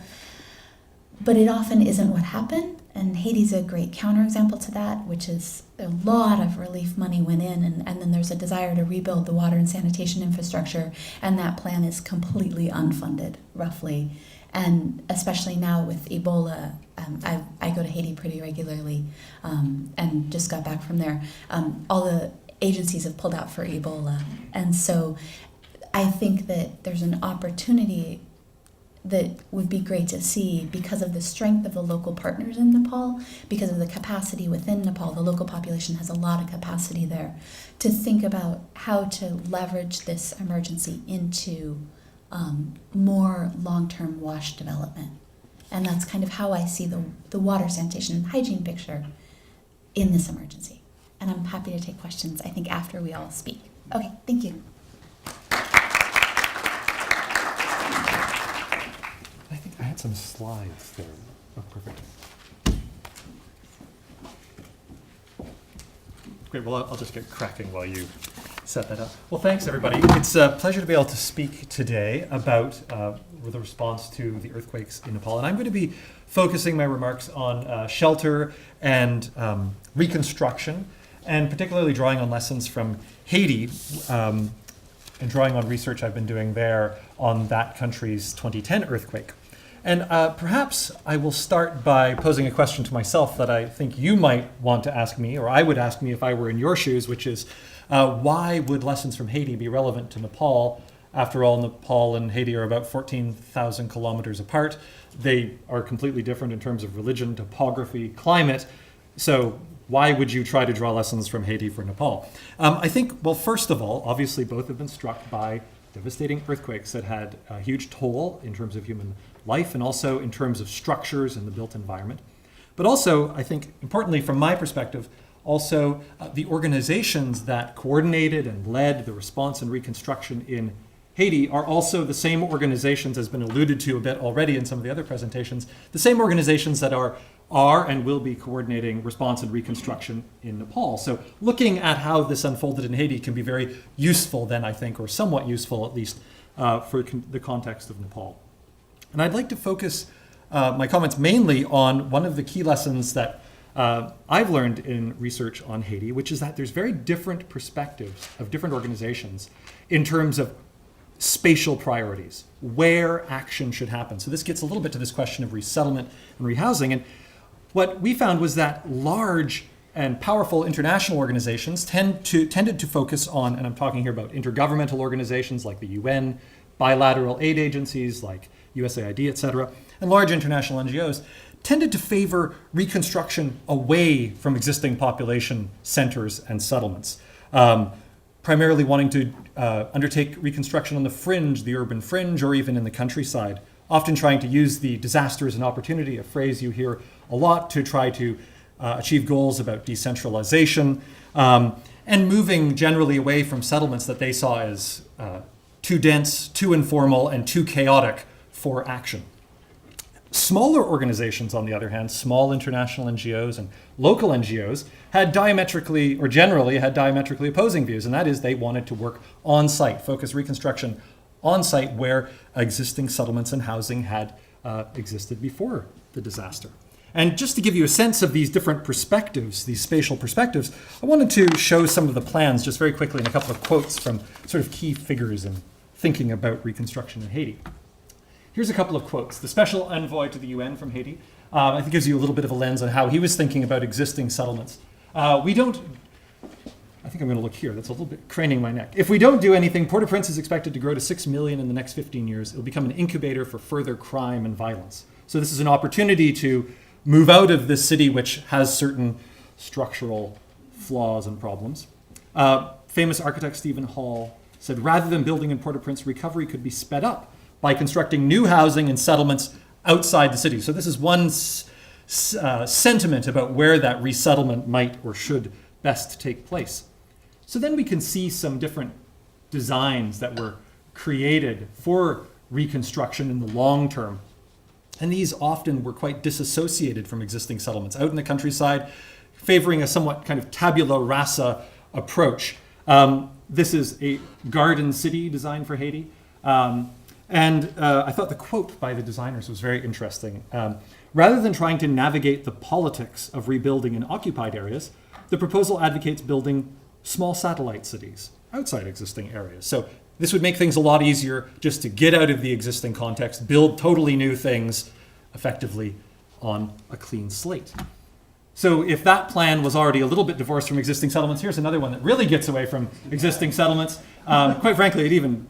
Speaker 4: but it often isn't what happened. And Haiti's a great counterexample to that, which is a lot of relief money went in, and then there's a desire to rebuild the water and sanitation infrastructure, and that plan is completely unfunded, roughly. And especially now with Ebola, I go to Haiti pretty regularly, and just got back from there. All the agencies have pulled out for Ebola. And so I think that there's an opportunity that would be great to see, because of the strength of the local partners in Nepal, because of the capacity within Nepal. The local population has a lot of capacity there, to think about how to leverage this emergency into more long-term WASH development. And that's kind of how I see the water, sanitation, and hygiene picture in this emergency. And I'm happy to take questions, I think, after we all speak. Okay, thank you.
Speaker 5: I think I had some slides there. Oh, perfect. Great, well, I'll just get cracking while you set that up. Well, thanks, everybody. It's a pleasure to be able to speak today about
Speaker 6: the response to the earthquakes in Nepal. And I'm going to be focusing my remarks on shelter and reconstruction, and particularly drawing on lessons from Haiti, and drawing on research I've been doing there on that country's 2010 earthquake. And perhaps I will start by posing a question to myself that I think you might want to ask me, or I would ask me if I were in your shoes, which is, why would lessons from Haiti be relevant to Nepal? After all, Nepal and Haiti are about 14,000 kilometers apart. They are completely different in terms of religion, topography, climate. So why would you try to draw lessons from Haiti for Nepal? I think, well, first of all, obviously both have been struck by devastating earthquakes that had a huge toll in terms of human life and also in terms of structures and the built environment. But also, I think, importantly from my perspective, also the organizations that coordinated and led the response and reconstruction in Haiti are also the same organizations, as been alluded to a bit already in some of the other presentations, the same organizations that are and will be coordinating response and reconstruction in Nepal. So looking at how this unfolded in Haiti can be very useful then, I think, or somewhat useful at least, for the context of Nepal. And I'd like to focus my comments mainly on one of the key lessons that I've learned in research on Haiti, which is that there's very different perspectives of different organizations in terms of spatial priorities, where action should happen. So this gets a little bit to this question of resettlement and rehousing. And what we found was that large and powerful international organizations tended to focus on, and I'm talking here about intergovernmental organizations like the UN, bilateral aid agencies like USAID, et cetera, and large international NGOs, tended to favor reconstruction away from existing population centers and settlements, primarily wanting to undertake reconstruction on the fringe, the urban fringe, or even in the countryside, often trying to use the disaster as an opportunity, a phrase you hear a lot, to try to achieve goals about decentralization, and moving generally away from settlements that they saw as too dense, too informal, and too chaotic for action. Smaller organizations, on the other hand, small international NGOs and local NGOs, had generally had diametrically opposing views, and that is they wanted to work on site, focus reconstruction on site where existing settlements and housing had existed before the disaster. And just to give you a sense of these different perspectives, these spatial perspectives, I wanted to show some of the plans just very quickly in a couple of quotes from sort of key figures in thinking about reconstruction in Haiti. Here's a couple of quotes. The special envoy to the UN from Haiti, I think gives you a little bit of a lens on how he was thinking about existing settlements. I think I'm going to look here. That's a little bit craning my neck. If we don't do anything, Port-au-Prince is expected to grow to 6 million in the next 15 years. It'll become an incubator for further crime and violence. So this is an opportunity to move out of this city, which has certain structural flaws and problems. Famous architect Stephen Hall said, rather than building in Port-au-Prince, recovery could be sped up by constructing new housing and settlements outside the city. So this is one sentiment about where that resettlement might or should best take place. So then we can see some different designs that were created for reconstruction in the long term. And these often were quite disassociated from existing settlements out in the countryside, favoring a somewhat kind of tabula rasa approach. This is a garden city design for Haiti. And I thought the quote by the designers was very interesting. Rather than trying to navigate the politics of rebuilding in occupied areas, the proposal advocates building small satellite cities outside existing areas. So this would make things a lot easier just to get out of the existing context, build totally new things effectively on a clean slate. So if that plan was already a little bit divorced from existing settlements, here's another one that really gets away from existing settlements. Quite frankly, it even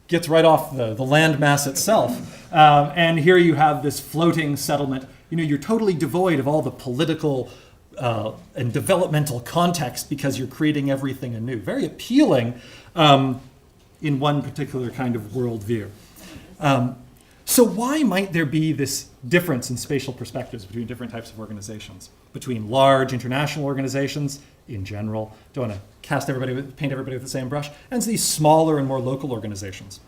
Speaker 6: gets right off the landmass itself. And here you have this floating settlement. You know, you're totally devoid of all the political and developmental context because you're creating everything anew. Very appealing in one particular kind of worldview. So why might there be this difference in spatial perspectives between different types of organizations? Between large international organizations in general, don't want to paint everybody with the same brush, and these smaller and more local organizations.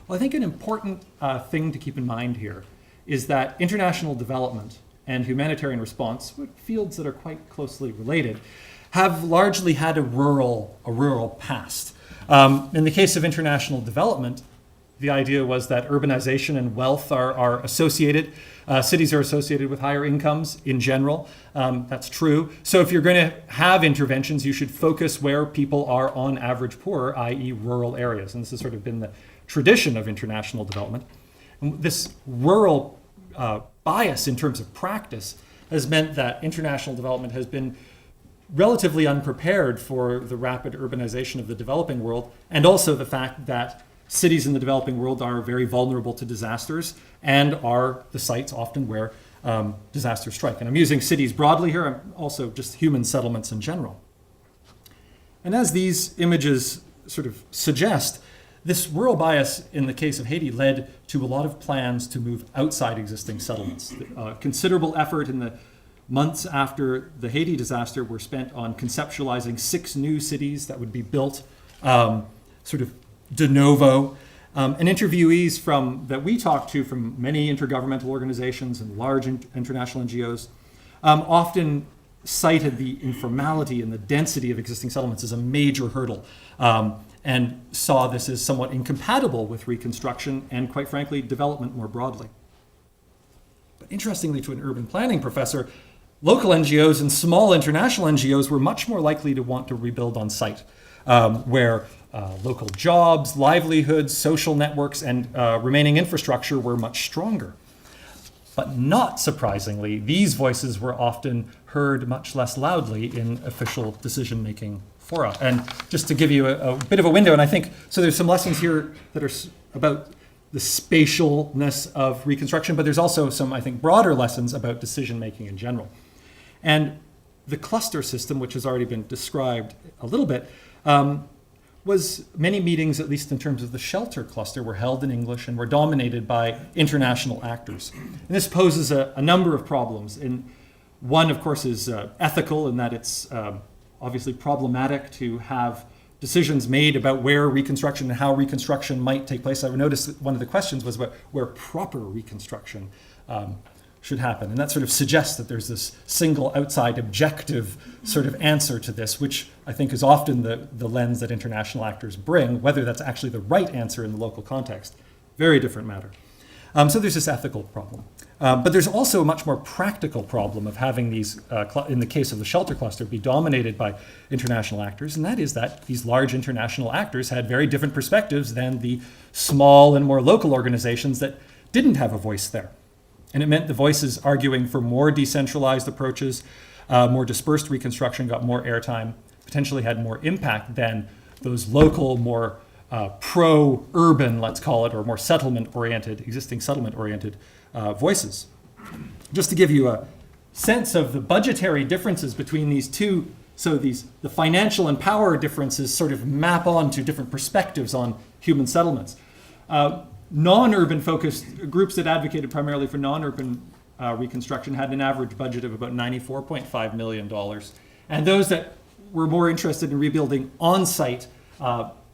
Speaker 6: Well, I think an important thing to keep in mind here is that international development and humanitarian response, fields that are quite closely related, have largely had a rural past. In the case of international development, the idea was that urbanization and wealth are associated. Cities are associated with higher incomes in general. That's true. So if you're going to have interventions, you should focus where people are on average poorer, i.e. rural areas. And this has sort of been the tradition of international development. And this rural bias in terms of practice has meant that international development has been relatively unprepared for the rapid urbanization of the developing world, and also the fact that cities in the developing world are very vulnerable to disasters and are the sites often where disasters strike. And I'm using cities broadly here, I'm also just human settlements in general. And as these images sort of suggest, this rural bias in the case of Haiti led to a lot of plans to move outside existing settlements. Considerable effort in the months after the Haiti disaster were spent on conceptualizing 6 new cities that would be built sort of de novo. And interviewees that we talked to from many intergovernmental organizations and large international NGOs often cited the informality and the density of existing settlements as a major hurdle, and saw this as somewhat incompatible with reconstruction and, quite frankly, development more broadly. But interestingly, to an urban planning professor, local NGOs and small international NGOs were much more likely to want to rebuild on site, where local jobs, livelihoods, social networks, and remaining infrastructure were much stronger. But not surprisingly, these voices were often heard much less loudly in official decision-making fora. And just to give you a bit of a window, and I think, so there's some lessons here that are about the spatialness of reconstruction, but there's also some, I think, broader lessons about decision-making in general. And the cluster system, which has already been described a little bit, was many meetings, at least in terms of the shelter cluster, were held in English and were dominated by international actors. And this poses a number of problems. And one, of course, is ethical in that it's obviously problematic to have decisions made about where reconstruction and how reconstruction might take place. I noticed that one of the questions was about where proper reconstruction should happen. And that sort of suggests that there's this single outside objective sort of answer to this, which I think is often the lens that international actors bring. Whether that's actually the right answer in the local context, very different matter. So there's this ethical problem. But there's also a much more practical problem of having these, in the case of the shelter cluster, be dominated by international actors, and that is that these large international actors had very different perspectives than the small and more local organizations that didn't have a voice there. And it meant the voices arguing for more decentralized approaches, more dispersed reconstruction got more airtime, potentially had more impact than those local, more pro-urban, let's call it, or more settlement-oriented, existing settlement-oriented voices. Just to give you a sense of the budgetary differences between these two, so the financial and power differences sort of map onto different perspectives on human settlements. Non-urban focused groups that advocated primarily for non-urban reconstruction had an average budget of about $94.5 million. And those that were more interested in rebuilding on-site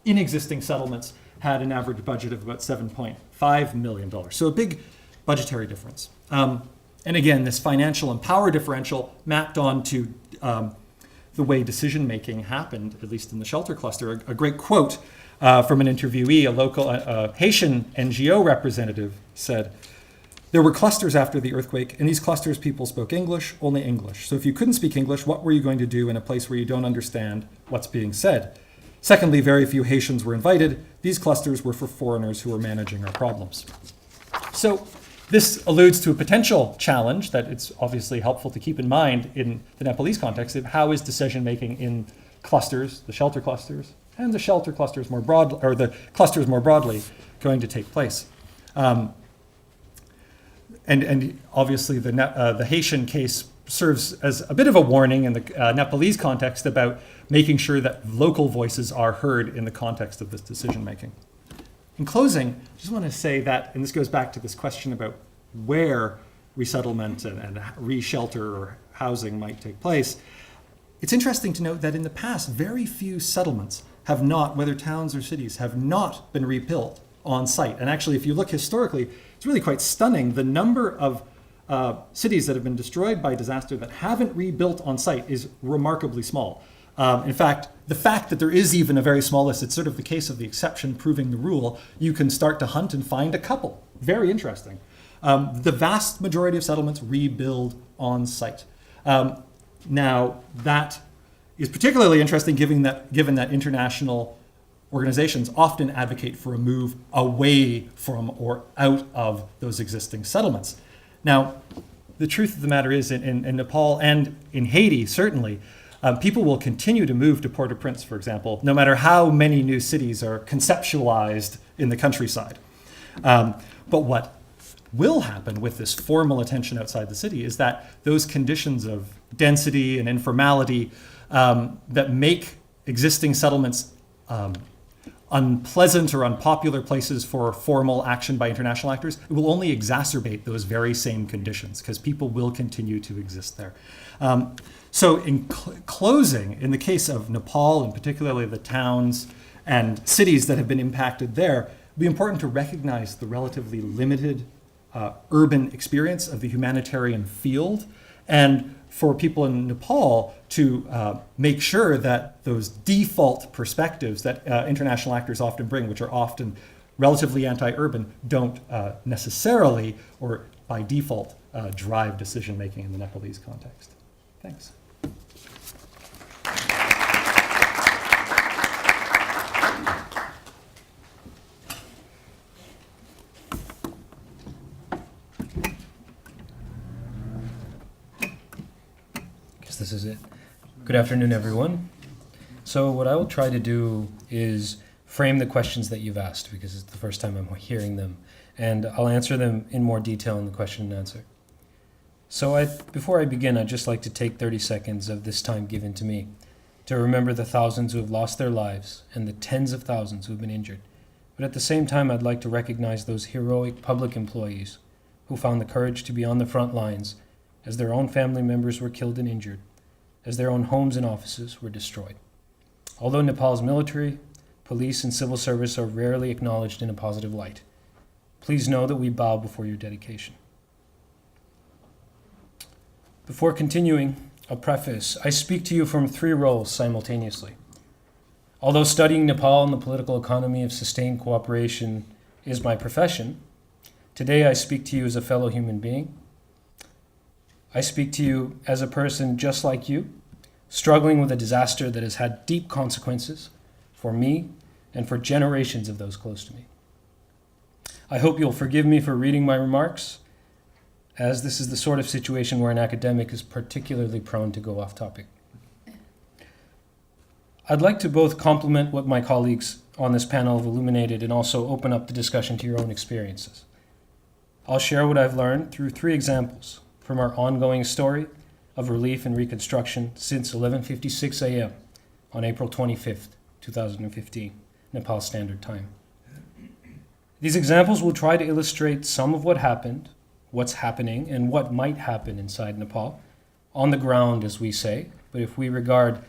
Speaker 6: in existing settlements had an average budget of about $7.5 million. So a big budgetary difference. And again, this financial and power differential mapped onto the way decision-making happened, at least in the shelter cluster. A great quote from an interviewee, a local Haitian NGO representative said, "There were clusters after the earthquake. In these clusters, people spoke English, only English. So if you couldn't speak English, what were you going to do in a place where you don't understand what's being said? Secondly, very few Haitians were invited. These clusters were for foreigners who were managing our problems." So this alludes to a potential challenge that it's obviously helpful to keep in mind in the Nepalese context of how is decision-making in clusters, the shelter clusters, and the shelter clusters more broadly, or the clusters more broadly, going to take place. And obviously the Haitian case serves as a bit of a warning in the Nepalese context about making sure that local voices are heard in the context of this decision-making. In closing, I just want to say that, and this goes back to this question about where resettlement and re-shelter or housing might take place, it's interesting to note that in the past, very few settlements have not, whether towns or cities, have not been rebuilt on site. And actually, if you look historically, it's really quite stunning. The number of cities that have been destroyed by disaster that haven't rebuilt on site is remarkably small. In fact, the fact that there is even a very small list, it's sort of the case of the exception proving the rule. You can start to hunt and find a couple. Very interesting. The vast majority of settlements rebuild on site. Now, that is particularly interesting given that international organizations often advocate for a move away from or out of those existing settlements. Now, the truth of the matter is in Nepal and in Haiti, certainly, people will continue to move to Port-au-Prince, for example, no matter how many new cities are conceptualized in the countryside. But what will happen with this formal attention outside the city is that those conditions of density and informality that make existing settlements unpleasant or unpopular places for formal action by international actors, it will only exacerbate those very same conditions because people will continue to exist there. So in closing, in the case of Nepal, and particularly the towns and cities that have been impacted there, it'll be important to recognize the relatively limited urban experience of the humanitarian field, and for people in Nepal to make sure that those default perspectives that international actors often bring, which are often relatively anti-urban, don't necessarily or by default drive decision-making in the Nepalese context. Thanks.
Speaker 7: This is it. Good afternoon, everyone. So what I will try to do is frame the questions that you've asked, because it's the first time I'm hearing them, and I'll answer them in more detail in the question and answer. So before I begin, I'd just like to take 30 seconds of this time given to me to remember the thousands who have lost their lives and the tens of thousands who have been injured. But at the same time, I'd like to recognize those heroic public employees who found the courage to be on the front lines as their own family members were killed and injured, as their own homes and offices were destroyed. Although Nepal's military, police, and civil service are rarely acknowledged in a positive light, please know that we bow before your dedication. Before continuing, a preface. I speak to you from 3 roles simultaneously. Although studying Nepal and the political economy of sustained cooperation is my profession, today I speak to you as a fellow human being. I speak to you as a person just like you, struggling with a disaster that has had deep consequences for me and for generations of those close to me. I hope you'll forgive me for reading my remarks, as this is the sort of situation where an academic is particularly prone to go off topic. I'd like to both compliment what my colleagues on this panel have illuminated and also open up the discussion to your own experiences. I'll share what I've learned through 3 examples from our ongoing story of relief and reconstruction since 11:56 a.m. on April 25th, 2015, Nepal Standard Time. These examples will try to illustrate some of what happened, what's happening, and what might happen inside Nepal, on the ground, as we say, but if we regard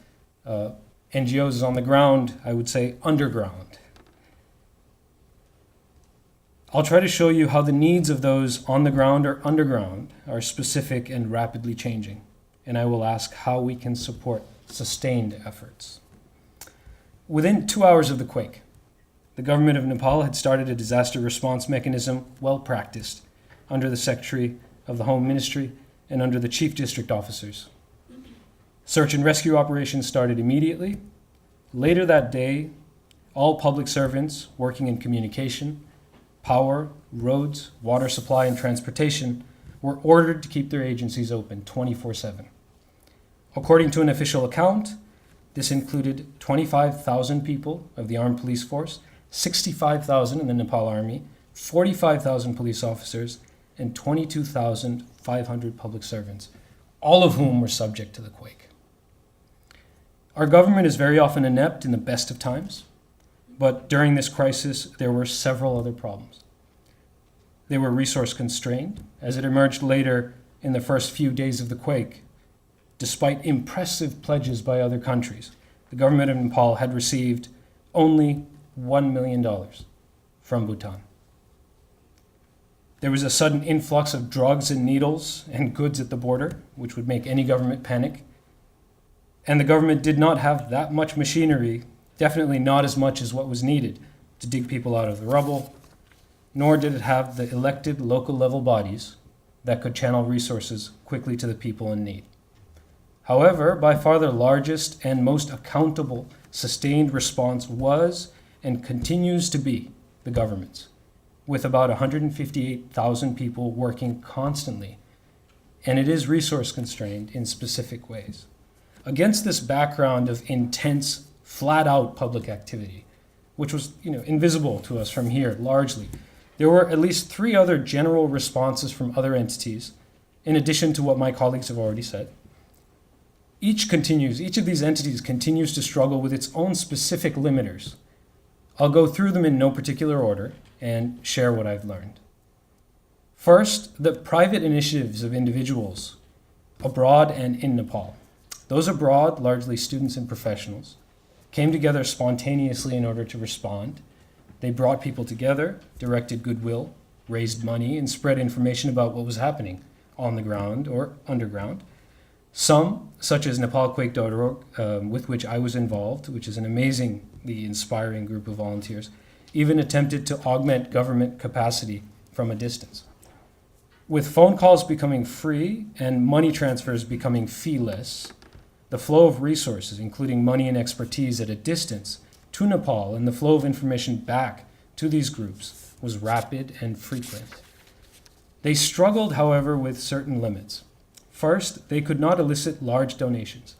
Speaker 7: NGOs as on the ground, I would say underground. I'll try to show you how the needs of those on the ground or underground are specific and rapidly changing, and I will ask how we can support sustained efforts. Within 2 hours of the quake, the government of Nepal had started a disaster response mechanism well practiced under the Secretary of the Home Ministry and under the Chief District Officers. Search and rescue operations started immediately. Later that day, all public servants working in communication, power, roads, water supply, and transportation were ordered to keep their agencies open 24/7. According to an official account, this included 25,000 people of the armed police force, 65,000 in the Nepal Army, 45,000 police officers, and 22,500 public servants, all of whom were subject to the quake. Our government is very often inept in the best of times, but during this crisis, there were several other problems. They were resource constrained, as it emerged later in the first few days of the quake. Despite impressive pledges by other countries, the government of Nepal had received only $1 million from Bhutan. There was a sudden influx of drugs and needles and goods at the border, which would make any government panic. And the government did not have that much machinery, definitely not as much as what was needed to dig people out of the rubble, nor did it have the elected local level bodies that could channel resources quickly to the people in need. However, by far the largest and most accountable sustained response was and continues to be the government's, with about 158,000 people working constantly, and it is resource constrained in specific ways. Against this background of intense, flat-out public activity, which was invisible to us from here largely, there were at least 3 other general responses from other entities, in addition to what my colleagues have already said. Each of these entities continues to struggle with its own specific limiters. I'll go through them in no particular order and share what I've learned. First, the private initiatives of individuals abroad and in Nepal. Those abroad, largely students and professionals, came together spontaneously in order to respond. They brought people together, directed goodwill, raised money, and spread information about what was happening on the ground or underground. Some, such as nepalquake.org, with which I was involved, which is an amazingly inspiring group of volunteers, even attempted to augment government capacity from a distance. With phone calls becoming free and money transfers becoming fee-less, the flow of resources, including money and expertise at a distance, to Nepal and the flow of information back to these groups was rapid and frequent. They struggled, however, with certain limits. First, they could not elicit large donations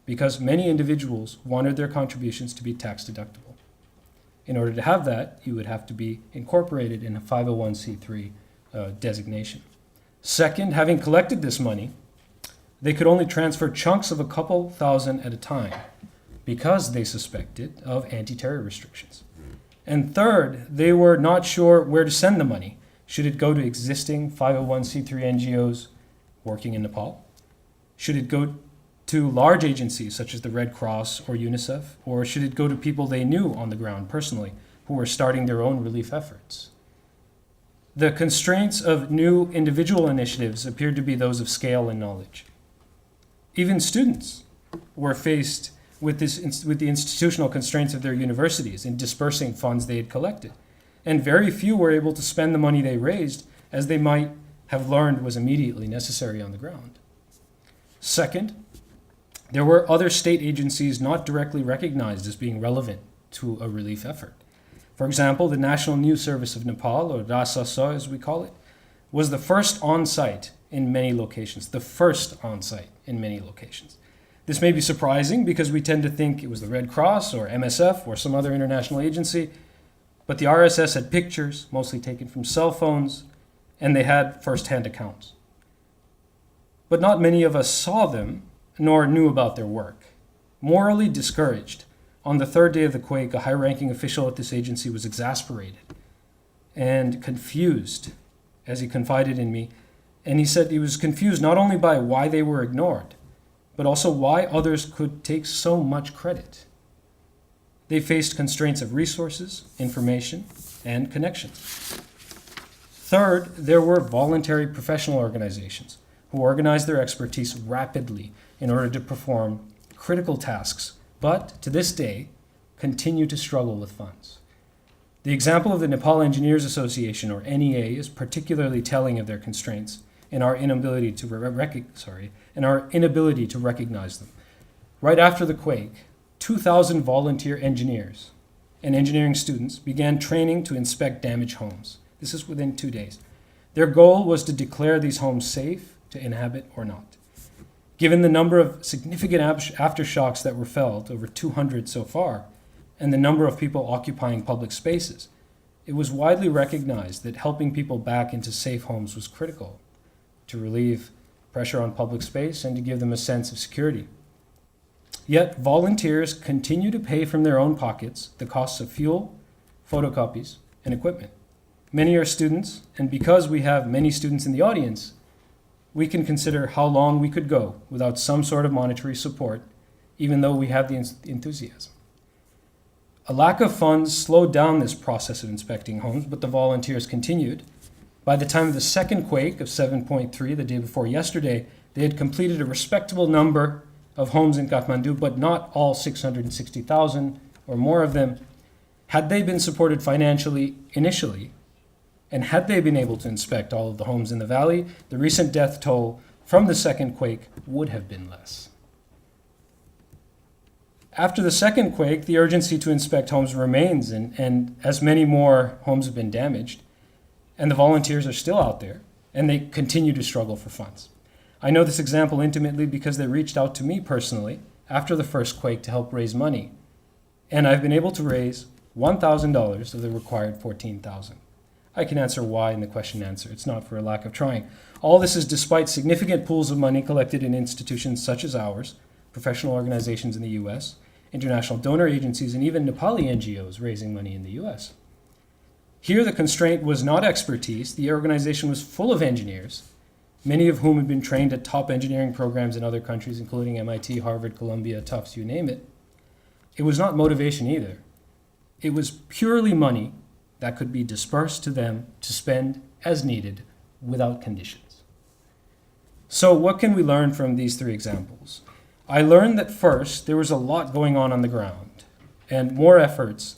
Speaker 7: because many individuals wanted their contributions to be tax deductible. In order to have that, you would have to be incorporated in a 501c3 designation. Second, having collected this money, they could only transfer chunks of a couple thousand at a time because they suspected of anti-terror restrictions. And third, they were not sure where to send the money. Should it go to existing 501c3 NGOs working in Nepal? Should it go to large agencies such as the Red Cross or UNICEF? Or should it go to people they knew on the ground personally who were starting their own relief efforts? The constraints of new individual initiatives appeared to be those of scale and knowledge. Even students were faced with the institutional constraints of their universities in dispersing funds they had collected. And very few were able to spend the money they raised as they might have learned was immediately necessary on the ground. Second, there were other state agencies not directly recognized as being relevant to a relief effort. For example, the National News Service of Nepal, or RASASA as we call it, was the first on-site in many locations, This may be surprising because we tend to think it was the Red Cross or MSF or some other international agency, but the RSS had pictures, mostly taken from cell phones, and they had first-hand accounts. But not many of us saw them, nor knew about their work. Morally discouraged, on the 3rd day of the quake, a high-ranking official at this agency was exasperated and confused, as he confided in me, and he said he was confused not only by why they were ignored, but also why others could take so much credit. They faced constraints of resources, information, and connections. Third, there were voluntary professional organizations who organized their expertise rapidly in order to perform critical tasks, but to this day, continue to struggle with funds. The example of the Nepal Engineers Association, or NEA, is particularly telling of their constraints and our inability to recognize them. Right after the quake, 2,000 volunteer engineers and engineering students began training to inspect damaged homes. This is within 2 days. Their goal was to declare these homes safe to inhabit or not. Given the number of significant aftershocks that were felt, over 200 so far, and the number of people occupying public spaces, it was widely recognized that helping people back into safe homes was critical to relieve pressure on public space and to give them a sense of security. Yet volunteers continue to pay from their own pockets the costs of fuel, photocopies, and equipment. Many are students, and because we have many students in the audience, we can consider how long we could go without some sort of monetary support, even though we have the enthusiasm. A lack of funds slowed down this process of inspecting homes, but the volunteers continued. By the time of the second quake of 7.3, the day before yesterday, they had completed a respectable number of homes in Kathmandu, but not all 660,000 or more of them, had they been supported financially initially, and had they been able to inspect all of the homes in the valley, the recent death toll from the second quake would have been less. After the second quake, the urgency to inspect homes remains, and as many more homes have been damaged, and the volunteers are still out there, and they continue to struggle for funds. I know this example intimately because they reached out to me personally after the first quake to help raise money, and I've been able to raise $1,000 of the required $14,000. I can answer why in the question and answer. It's not for a lack of trying. All this is despite significant pools of money collected in institutions such as ours, professional organizations in the US, international donor agencies, and even Nepali NGOs raising money in the US. Here, the constraint was not expertise. The organization was full of engineers, many of whom had been trained at top engineering programs in other countries, including MIT, Harvard, Columbia, Tufts, you name it. It was not motivation either. It was purely money that could be dispersed to them to spend as needed without conditions. So what can we learn from these three examples? I learned that first, there was a lot going on the ground, and more efforts,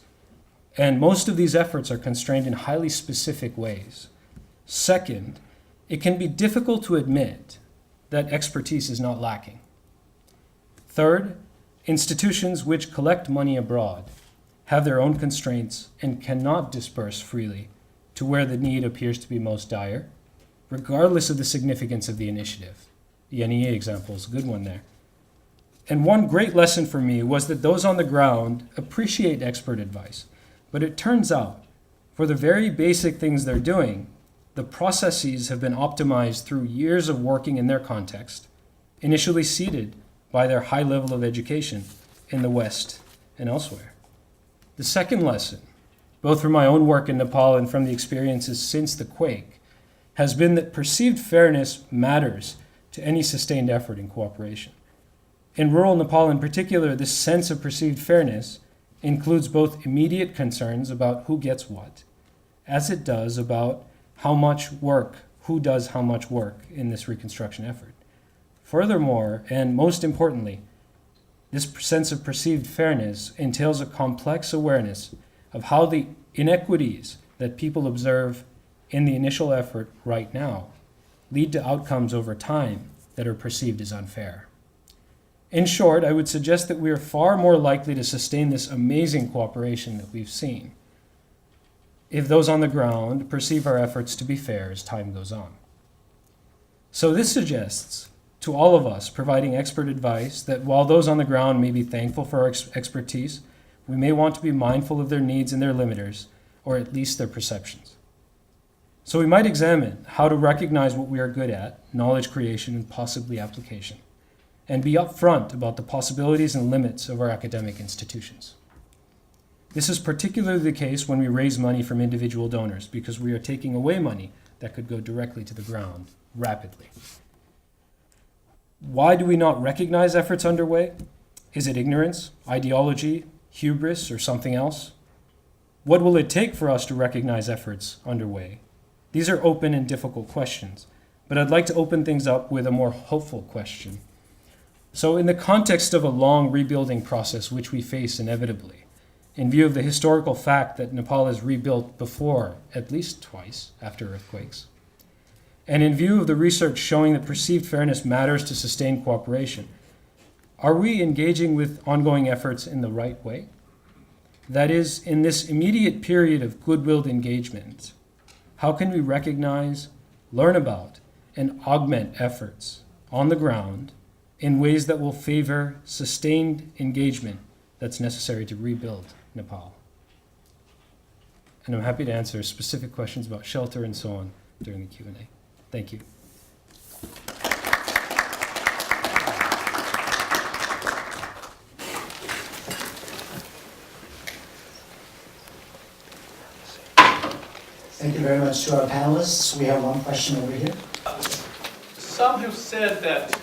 Speaker 7: and most of these efforts are constrained in highly specific ways. Second, it can be difficult to admit that expertise is not lacking. Third, institutions which collect money abroad have their own constraints and cannot disperse freely to where the need appears to be most dire, regardless of the significance of the initiative. The NEA example is a good one there. And one great lesson for me was that those on the ground appreciate expert advice, but it turns out, for the very basic things they're doing, the processes have been optimized through years of working in their context, initially seeded by their high level of education in the West and elsewhere. The second lesson, both from my own work in Nepal and from the experiences since the quake, has been that perceived fairness matters to any sustained effort in cooperation. In rural Nepal in particular, this sense of perceived fairness includes both immediate concerns about who gets what, as it does about how much work, who does how much work in this reconstruction effort. Furthermore, and most importantly, this sense of perceived fairness entails a complex awareness of how the inequities that people observe in the initial effort right now lead to outcomes over time that are perceived as unfair. In short, I would suggest that we are far more likely to sustain this amazing cooperation that we've seen if those on the ground perceive our efforts to be fair as time goes on. So this suggests to all of us providing expert advice that while those on the ground may be thankful for our expertise, we may want to be mindful of their needs and their limiters, or at least their perceptions. So we might examine how to recognize what we are good at, knowledge creation and possibly application, and be upfront about the possibilities and limits of our academic institutions. This is particularly the case when we raise money from individual donors, because we are taking away money that could go directly to the ground rapidly. Why do we not recognize efforts underway? Is it ignorance, ideology, hubris, or something else? What will it take for us to recognize efforts underway? These are open and difficult questions, but I'd like to open things up with a more hopeful question. So in the context of a long rebuilding process which we face inevitably, in view of the historical fact that Nepal has rebuilt before at least twice after earthquakes, and in view of the research showing that perceived fairness matters to sustain cooperation, are we engaging with ongoing efforts in the right way? That is, in this immediate period of goodwill engagement, how can we recognize, learn about, and augment efforts on the ground in ways that will favor sustained engagement that's necessary to rebuild Nepal? And I'm happy to answer specific questions about shelter and so on during the Q&A. Thank you.
Speaker 2: Thank you very much to our panelists. We have one question over here.
Speaker 8: Some have said that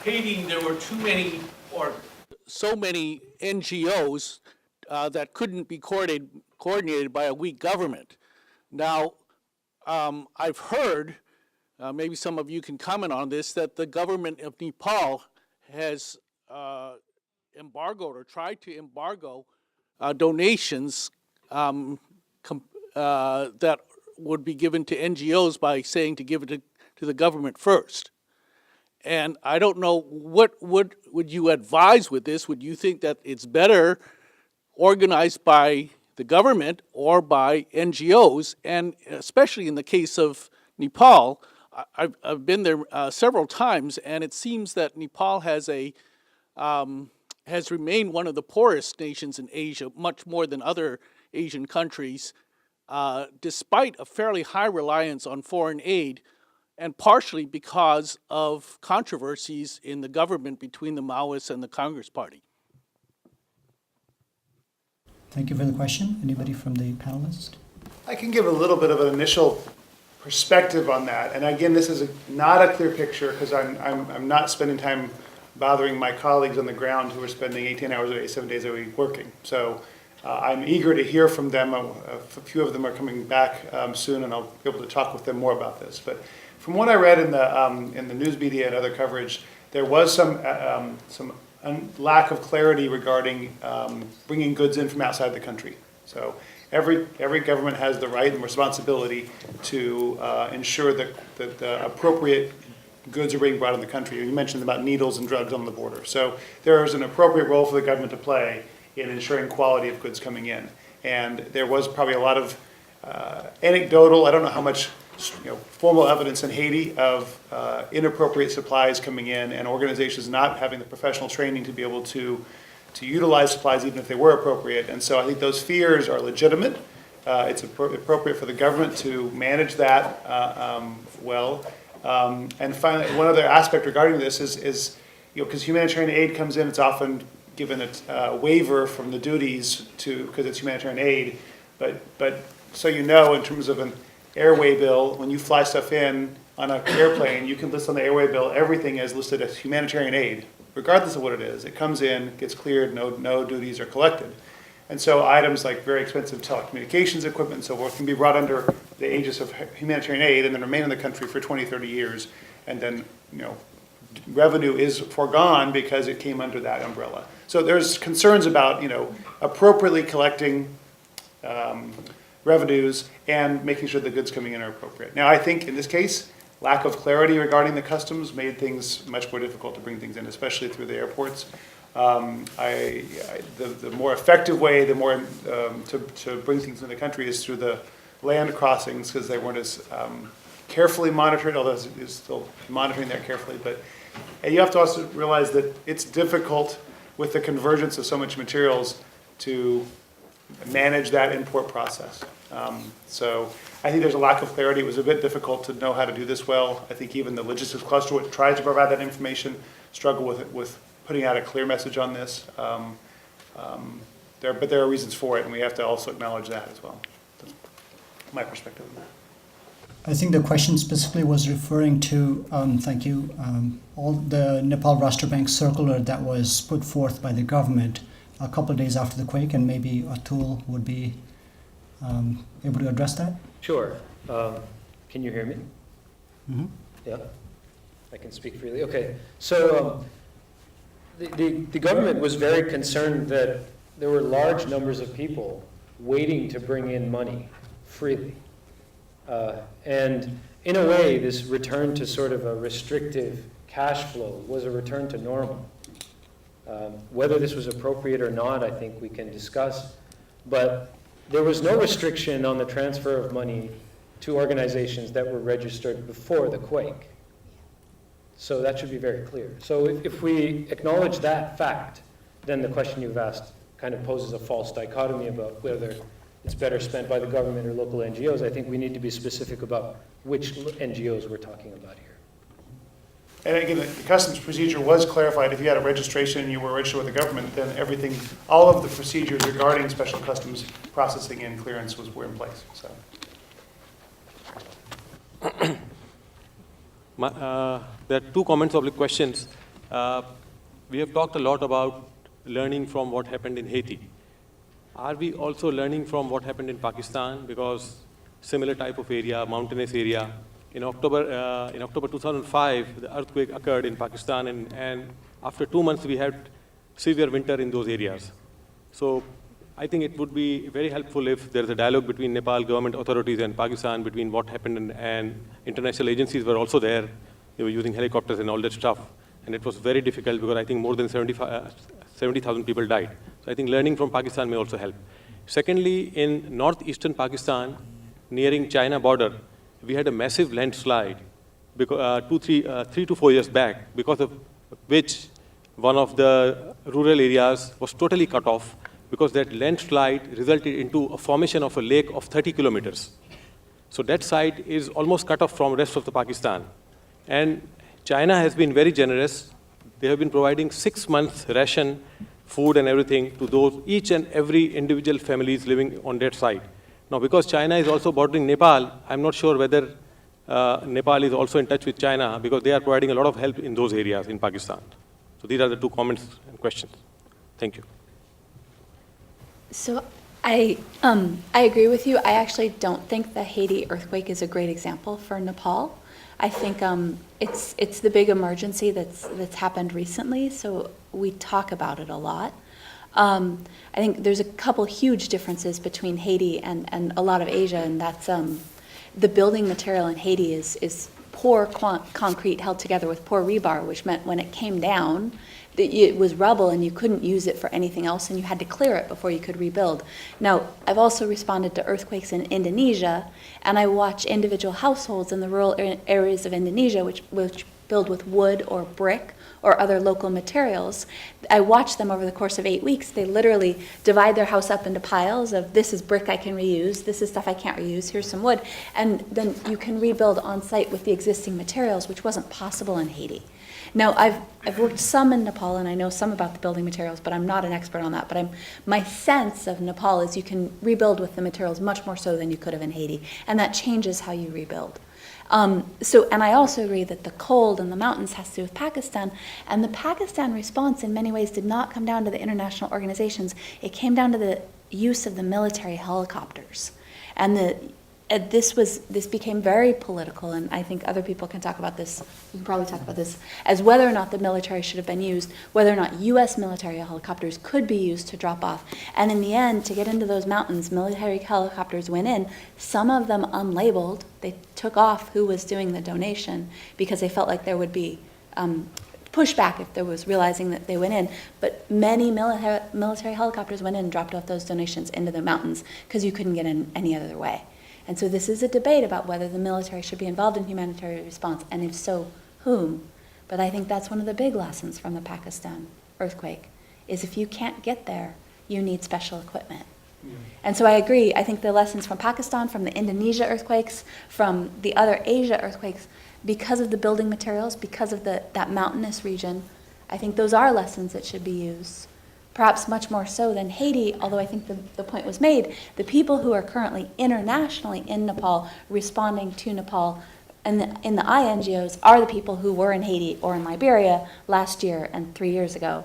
Speaker 8: Haiti, there were too many or so many NGOs that couldn't be coordinated by a weak government. Now, I've heard, maybe some of you can comment on this, that the government of Nepal has embargoed or tried to embargo donations that would be given to NGOs by saying to give it to the government first. And I don't know, what would you advise with this? Would you think that it's better organized by the government or by NGOs? And especially in the case of Nepal, I've been there several times, and it seems that Nepal has remained one of the poorest nations in Asia, much more than other Asian countries, despite a fairly high reliance on foreign aid, and partially because of controversies in the government between the Maoists and the Congress Party.
Speaker 2: Thank you for the question. Anybody from the panelists?
Speaker 3: I can give a little bit of an initial perspective on that. And again, this is not a clear picture because I'm not spending time bothering my colleagues on the ground who are spending 18 hours a day, 7 days a week working. So I'm eager to hear from them. A few of them are coming back soon, and I'll be able to talk with them more about this. But from what I read in the news media and other coverage, there was some lack of clarity regarding bringing goods in from outside the country. So every government has the right and responsibility to ensure that the appropriate goods are being brought in the country. You mentioned about needles and drugs on the border. So there is an appropriate role for the government to play in ensuring quality of goods coming in. And there was probably a lot of anecdotal, I don't know how much formal evidence in Haiti of inappropriate supplies coming in and organizations not having the professional training to be able to utilize supplies even if they were appropriate. And so I think those fears are legitimate. It's appropriate for the government to manage that well. And finally, one other aspect regarding this is because humanitarian aid comes in, it's often given a waiver from the duties because it's humanitarian aid. But so in terms of an airway bill, when you fly stuff in on an airplane, you can list on the airway bill everything as listed as humanitarian aid, regardless of what it is. It comes in, gets cleared, no duties are collected. And so items like very expensive telecommunications equipment and so forth can be brought under the aegis of humanitarian aid and then remain in the country for 20, 30 years. And then, revenue is foregone because it came under that umbrella. So there's concerns about, appropriately collecting revenues and making sure the goods coming in are appropriate. Now, I think in this case, lack of clarity regarding the customs made things much more difficult to bring things in, especially through the airports. The more effective way, the more to bring things in the country is through the land crossings because they weren't as carefully monitored, although it's still monitoring that carefully. But you have to also realize that it's difficult with the convergence of so much materials to manage that import process. So I think there's a lack of clarity. It was a bit difficult to know how to do this well. I think even the logistics cluster, which tries to provide that information, struggle with putting out a clear message on this. But there are reasons for it, and we have to also acknowledge that as well. That's my perspective on that.
Speaker 2: I think the question specifically was referring to, thank you, all the Nepal Rashtra Bank circular that was put forth by the government a couple of days after the quake, and maybe Atul would be able to address that.
Speaker 7: Sure. Can you hear me?
Speaker 2: Mm-hmm.
Speaker 7: Yeah, I can speak freely. Okay, so the government was very concerned that there were large numbers of people waiting to bring in money freely. And in a way, this return to sort of a restrictive cash flow was a return to normal. Whether this was appropriate or not, I think we can discuss. But there was no restriction on the transfer of money to organizations that were registered before the quake. So that should be very clear. So if we acknowledge that fact, then the question you've asked kind of poses a false dichotomy about whether it's better spent by the government or local NGOs. I think we need to be specific about which NGOs we're talking about here.
Speaker 3: And again, the customs procedure was clarified. If you had a registration and you were registered with the government, then everything, all of the procedures regarding special customs processing and clearance were in place. So.
Speaker 9: There are two comments or questions. We have talked a lot about learning from what happened in Haiti. Are we also learning from what happened in Pakistan? Because similar type of area, mountainous area. In October 2005, the earthquake occurred in Pakistan, and after 2 months, we had severe winter in those areas. So I think it would be very helpful if there's a dialogue between Nepal government authorities and Pakistan between what happened, and international agencies were also there. They were using helicopters and all that stuff. And it was very difficult because I think more than 70,000 people died. So I think learning from Pakistan may also help. Secondly, in northeastern Pakistan, nearing China border, we had a massive landslide because, 3 to 4 years back, because of which one of the rural areas was totally cut off because that landslide resulted into a formation of a lake of 30 kilometers. So that side is almost cut off from rest of the Pakistan. And China has been very generous. They have been providing 6 months ration, food and everything to those, each and every individual families living on that side. Now, because China is also bordering Nepal, I'm not sure whether Nepal is also in touch with China because they are providing a lot of help in those areas in Pakistan. So these are the 2 comments and questions. Thank you.
Speaker 10: So I agree with you. I actually don't think the Haiti earthquake is a great example for Nepal. I think it's the big emergency that's happened recently, so we talk about it a lot. I think there's a couple huge differences between Haiti and a lot of Asia, and that's the building material in Haiti is poor concrete held together with poor rebar, which meant when it came down, it was rubble and you couldn't use it for anything else, and you had to clear it before you could rebuild. Now, I've also responded to earthquakes in Indonesia, and I watch individual households in the rural areas of Indonesia which build with wood or brick or other local materials. I watch them over the course of 8 weeks. They literally divide their house up into piles of, this is brick I can reuse, this is stuff I can't reuse, here's some wood. And then you can rebuild on site with the existing materials, which wasn't possible in Haiti. Now, I've worked some in Nepal, and I know some about the building materials, but I'm not an expert on that. But my sense of Nepal is you can rebuild with the materials much more so than you could have in Haiti, and that changes how you rebuild. And I also agree that the cold in the mountains has to do with Pakistan, and the Pakistan response in many ways did not come down to the international organizations. It came down to the use of the military helicopters. And this became very political, and I think other people can talk about this, we can probably talk about this, as whether or not the military should have been used, whether or not US military helicopters could be used to drop off. And in the end, to get into those mountains, military helicopters went in, some of them unlabeled. They took off who was doing the donation because they felt like there would be pushback if there was realizing that they went in. But many military helicopters went in and dropped off those donations into the mountains because you couldn't get in any other way. And so this is a debate about whether the military should be involved in humanitarian response, and if so, whom. But I think that's one of the big lessons from the Pakistan earthquake, is if you can't get there, you need special equipment. Yeah. And so I agree. I think the lessons from Pakistan, from the Indonesia earthquakes, from the other Asia earthquakes, because of the building materials, because of that mountainous region, I think those are lessons that should be used. Perhaps much more so than Haiti, although I think the point was made. The people who are currently internationally in Nepal, responding to Nepal, and in the INGOs are the people who were in Haiti or in Liberia last year and 3 years ago.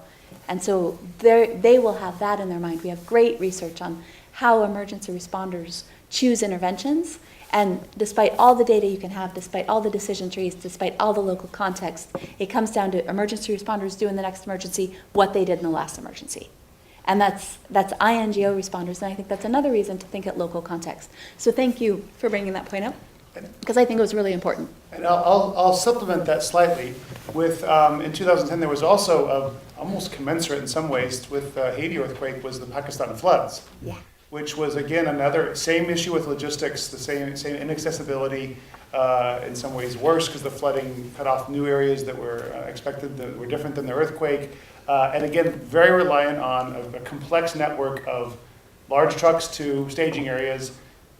Speaker 10: And so they will have that in their mind. We have great research on how emergency responders choose interventions. And despite all the data you can have, despite all the decision trees, despite all the local context, it comes down to emergency responders do in the next emergency what they did in the last emergency. And that's INGO responders, and I think that's another reason to think at local context. So thank you for bringing that point up, because I think it was really important.
Speaker 3: And I'll supplement that slightly with, in 2010, there was also almost commensurate in some ways with Haiti earthquake was the Pakistan floods.
Speaker 10: Yeah.
Speaker 3: Which was, again, another same issue with logistics, the same inaccessibility, in some ways worse because the flooding cut off new areas that were expected that were different than the earthquake. And again, very reliant on a complex network of large trucks to staging areas,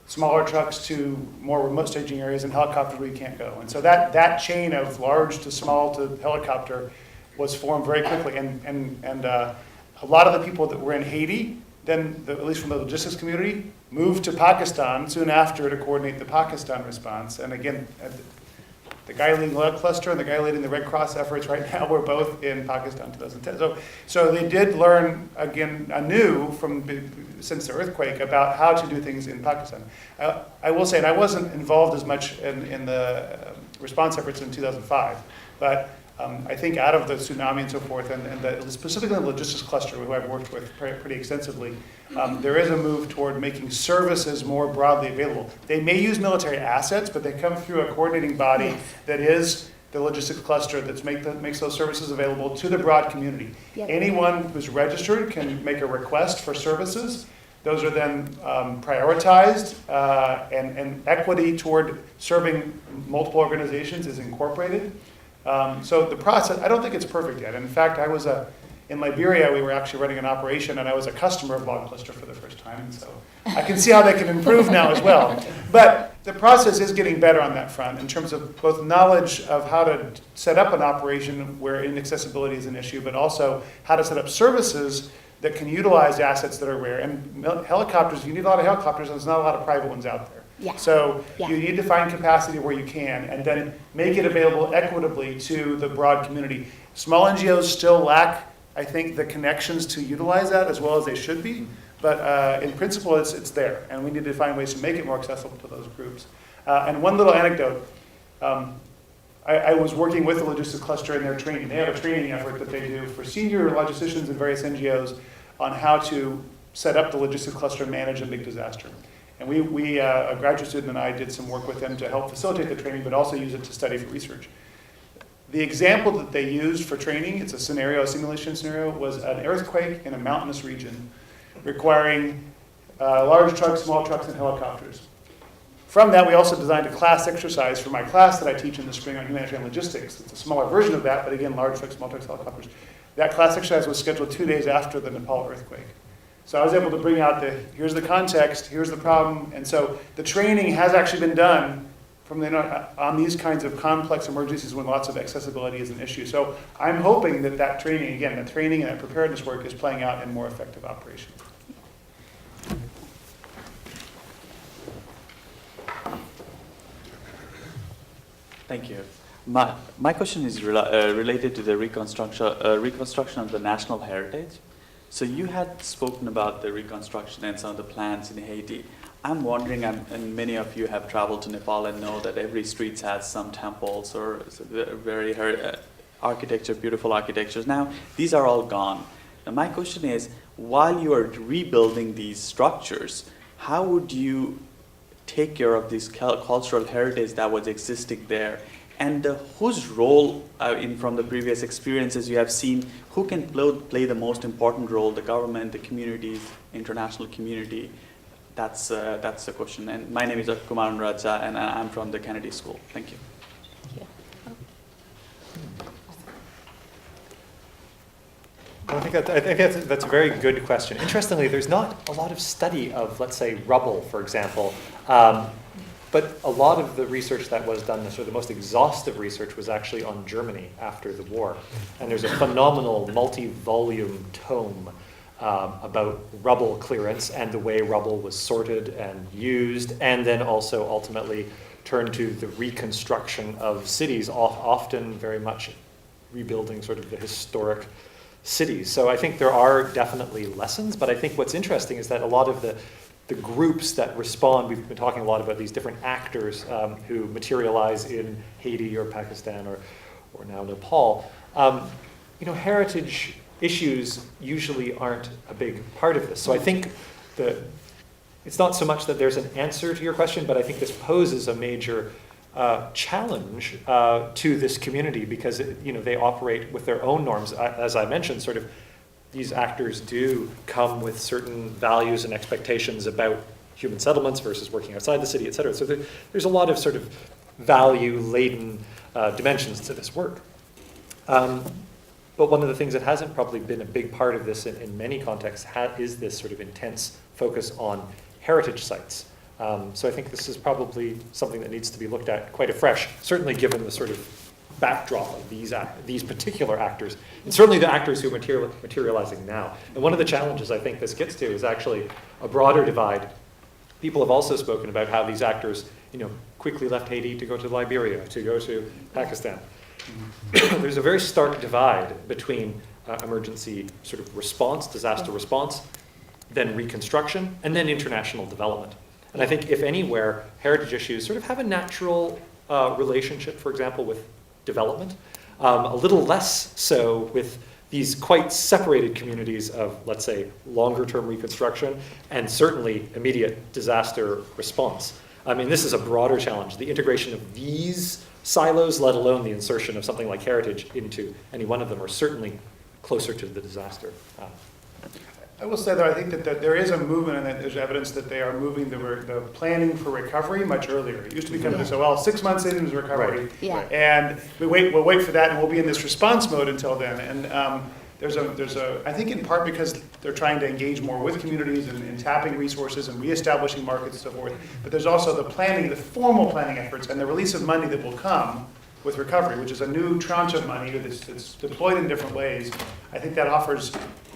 Speaker 3: smaller trucks to more remote staging areas, and helicopters where you can't go. And so that chain of large to small to helicopter was formed very quickly. And a lot of the people that were in Haiti, then, at least from the logistics community, moved to Pakistan soon after to coordinate the Pakistan response. And again, the guy leading the cluster and the guy leading the Red Cross efforts right now were both in Pakistan in 2010. So they did learn, again, anew since the earthquake about how to do things in Pakistan. I will say, and I wasn't involved as much in the response efforts in 2005, but I think out of the tsunami and so forth, and specifically the logistics cluster, who I've worked with pretty extensively, there is a move toward making services more broadly available. They may use military assets, but they come through a coordinating body that is the logistics cluster that makes those services available to the broad community.
Speaker 10: Yep.
Speaker 3: Anyone who's registered can make a request for services. Those are then prioritized, and equity toward serving multiple organizations is incorporated. So the process, I don't think it's perfect yet. In fact, I was in Liberia, we were actually running an operation, and I was a customer of Log Cluster for the first time, and so I can see how they can improve now as well. But the process is getting better on that front in terms of both knowledge of how to set up an operation where inaccessibility is an issue, but also how to set up services that can utilize assets that are rare. And helicopters, you need a lot of helicopters, and there's not a lot of private ones out there.
Speaker 10: Yeah.
Speaker 3: So
Speaker 10: Yeah.
Speaker 3: you need to find capacity where you can, and then make it available equitably to the broad community. Small NGOs still lack, I think, the connections to utilize that as well as they should be. But in principle, it's there, and we need to find ways to make it more accessible to those groups. And one little anecdote, I was working with the logistics cluster in their training. They have a training effort that they do for senior logisticians and various NGOs on how to set up the logistics cluster and manage a big disaster. And a graduate student and I did some work with them to help facilitate the training, but also use it to study for research. The example that they used for training, it's a simulation scenario, was an earthquake in a mountainous region requiring large trucks, small trucks, and helicopters. From that, we also designed a class exercise for my class that I teach in the spring on humanitarian logistics. It's a smaller version of that, but again, large trucks, small trucks, helicopters. That class exercise was scheduled 2 days after the Nepal earthquake. So I was able to bring out here's the context, here's the problem, and so the training has actually been done on these kinds of complex emergencies when lots of accessibility is an issue. So I'm hoping that training, again, that training and that preparedness work is playing out in more effective operations.
Speaker 11: Thank you. My question is related to the reconstruction of the national heritage. So you had spoken about the reconstruction and some of the plans in Haiti. I'm wondering, and many of you have traveled to Nepal and know that every street has some temples or very beautiful architectures. Now, these are all gone. Now, my question is, while you are rebuilding these structures, how would you take care of this cultural heritage that was existing there? And whose role, from the previous experiences you have seen, who can play the most important role? The government, the communities, international community? That's the question. And my name is Kumar Raja, and I'm from the Kennedy School. Thank you.
Speaker 6: I think that's a very good question. Interestingly, there's not a lot of study of, let's say, rubble, for example. But a lot of the research that was done, the most exhaustive research, was actually on Germany after the war. And there's a phenomenal multi-volume tome about rubble clearance and the way rubble was sorted and used, and then also ultimately turned to the reconstruction of cities, often very much rebuilding sort of the historic cities. So I think there are definitely lessons, but I think what's interesting is that a lot of the groups that respond, we've been talking a lot about these different actors who materialize in Haiti or Pakistan or now Nepal. Heritage issues usually aren't a big part of this. So I think it's not so much that there's an answer to your question, but I think this poses a major challenge to this community because they operate with their own norms. As I mentioned, sort of these actors do come with certain values and expectations about human settlements versus working outside the city, et cetera. So there's a lot of sort of value-laden dimensions to this work. But one of the things that hasn't probably been a big part of this in many contexts is this sort of intense focus on heritage sites. So I think this is probably something that needs to be looked at quite afresh, certainly given the sort of backdrop of these particular actors, and certainly the actors who are materializing now. And one of the challenges I think this gets to is actually a broader divide. People have also spoken about how these actors, quickly left Haiti to go to Liberia, to go to Pakistan. There's a very stark divide between emergency sort of response, disaster response, then reconstruction, and then international development. And I think if anywhere, heritage issues sort of have a natural relationship, for example, with development. A little less so with these quite separated communities of, let's say, longer-term reconstruction and certainly immediate disaster response. I mean, this is a broader challenge. The integration of these silos, let alone the insertion of something like heritage into any one of them, are certainly closer to the disaster.
Speaker 3: I will say, though, I think that there is a movement, and that there's evidence that they are moving the planning for recovery much earlier. It used to be kind of this, well, 6 months in is recovery,
Speaker 6: Right.
Speaker 10: Yeah.
Speaker 3: and we'll wait for that, and we'll be in this response mode until then. And there's a, I think in part because they're trying to engage more with communities and tapping resources and reestablishing markets and so forth. But there's also the planning, the formal planning efforts, and the release of money that will come with recovery, which is a new tranche of money that's deployed in different ways. I think that offers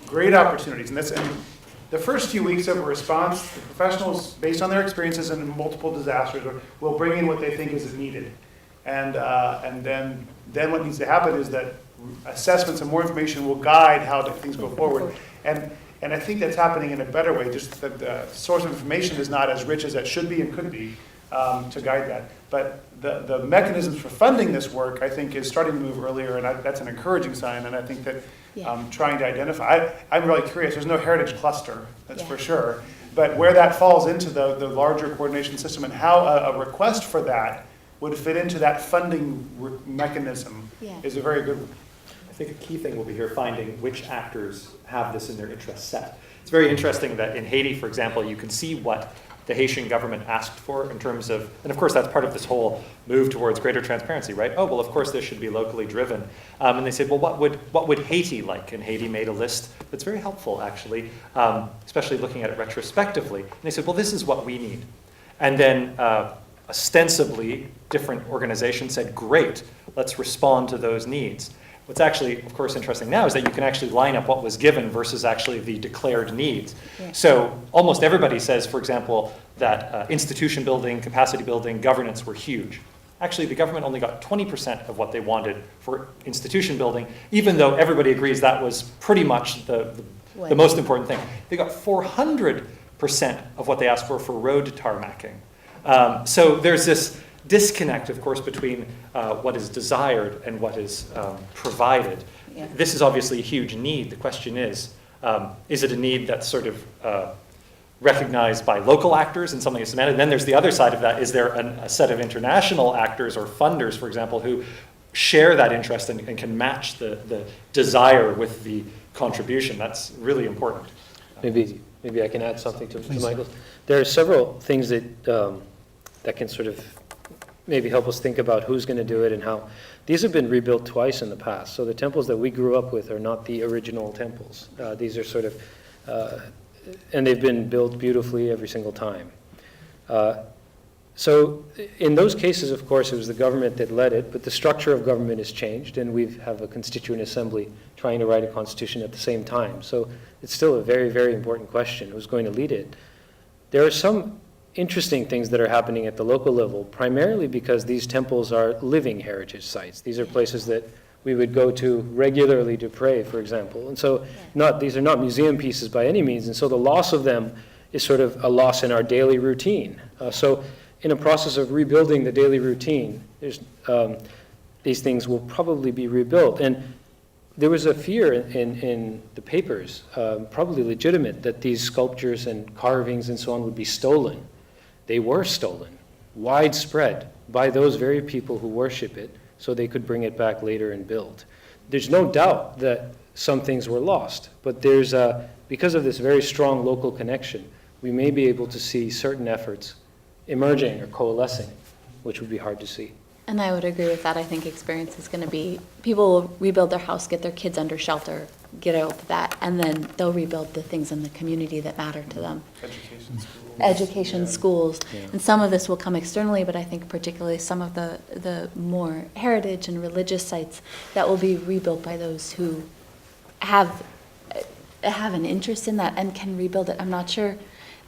Speaker 3: great opportunities, and the first few weeks of a response, the professionals, based on their experiences in multiple disasters, will bring in what they think is needed, and then what needs to happen is that assessments and more information will guide how things go forward, and I think that's happening in a better way. Just that the source of information is not as rich as it should be and could be to guide that, but the mechanisms for funding this work, I think, is starting to move earlier, and that's an encouraging sign. And I think that trying to identify, I'm really curious. There's no heritage cluster, that's for sure, but where that falls into the larger coordination system and how a request for that would fit into that funding mechanism is a very good one.
Speaker 6: I think a key thing will be here finding which actors have this in their interest set. It's very interesting that in Haiti, for example, you can see what the Haitian government asked for in terms of, and of course that's part of this whole move towards greater transparency, right? Oh, well, of course this should be locally driven. And they said, well, what would Haiti like? And Haiti made a list that's very helpful, actually, especially looking at it retrospectively. And they said, well, this is what we need. And then ostensibly, different organizations said, great, let's respond to those needs. What's actually, of course, interesting now is that you can actually line up what was given versus actually the declared needs. Yeah. So almost everybody says, for example, that institution building, capacity building, governance were huge. Actually, the government only got 20% of what they wanted for institution building, even though everybody agrees that was pretty much the most important thing. They got 400% of what they asked for road tarmacking. So there's this disconnect, of course, between what is desired and what is provided. Yeah. This is obviously a huge need. The question is it a need that's sort of recognized by local actors and something that's demanded? Then there's the other side of that. Is there a set of international actors or funders, for example, who share that interest and can match the desire with the contribution? That's really important.
Speaker 12: Maybe I can add something to Michael. There are several things that that can sort of maybe help us think about who's going to do it and how. These have been rebuilt twice in the past. So the temples that we grew up with are not the original temples. These are sort of, and they've been built beautifully every single time. So in those cases, of course, it was the government that led it, but the structure of government has changed, and we have a constituent assembly trying to write a constitution at the same time. So it's still a very, very important question, who's going to lead it. There are some interesting things that are happening at the local level, primarily because these temples are living heritage sites. These are places that we would go to regularly to pray, for example. And so these are not museum pieces by any means, and so the loss of them is sort of a loss in our daily routine. So in a process of rebuilding the daily routine, these things will probably be rebuilt. And there was a fear in the papers, probably legitimate, that these sculptures and carvings and so on would be stolen. They were stolen, widespread, by those very people who worship it, so they could bring it back later and build. There's no doubt that some things were lost, but there's because of this very strong local connection, we may be able to see certain efforts emerging or coalescing, which would be hard to see.
Speaker 10: And I would agree with that. I think experience is going to be, people will rebuild their house, get their kids under shelter, get out of that, and then they'll rebuild the things in the community that matter to them. Education, schools. And some of this will come externally, but I think particularly some of the more heritage and religious sites that will be rebuilt by those who have an interest in that and can rebuild it. I'm not sure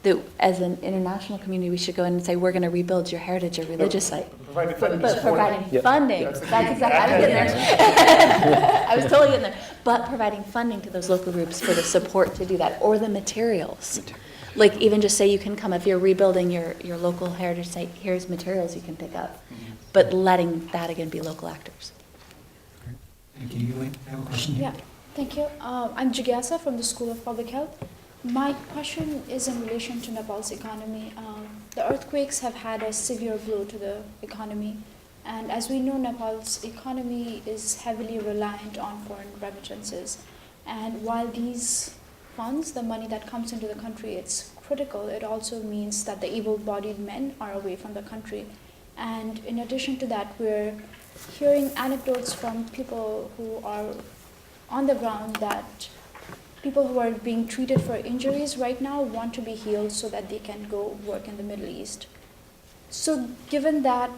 Speaker 10: that as an international community we should go in and say we're going to rebuild your heritage or religious site. But providing funding, that's exactly, I was getting there. I was totally getting there. But providing funding to those local groups for the support to do that, or the materials. Like even just say you can come, if you're rebuilding your local heritage site, here's materials you can pick up. But letting that again be local actors.
Speaker 2: Thank you. You have a question here?
Speaker 13: Yeah, thank you. I'm Jigyasa from the School of Public Health. My question is in relation to Nepal's economy. The earthquakes have had a severe blow to the economy, and as we know, Nepal's economy is heavily reliant on foreign remittances. And while these funds, the money that comes into the country, it's critical, it also means that the able-bodied men are away from the country. And in addition to that, we're hearing anecdotes from people who are on the ground that people who are being treated for injuries right now want to be healed so that they can go work in the Middle East. So given that,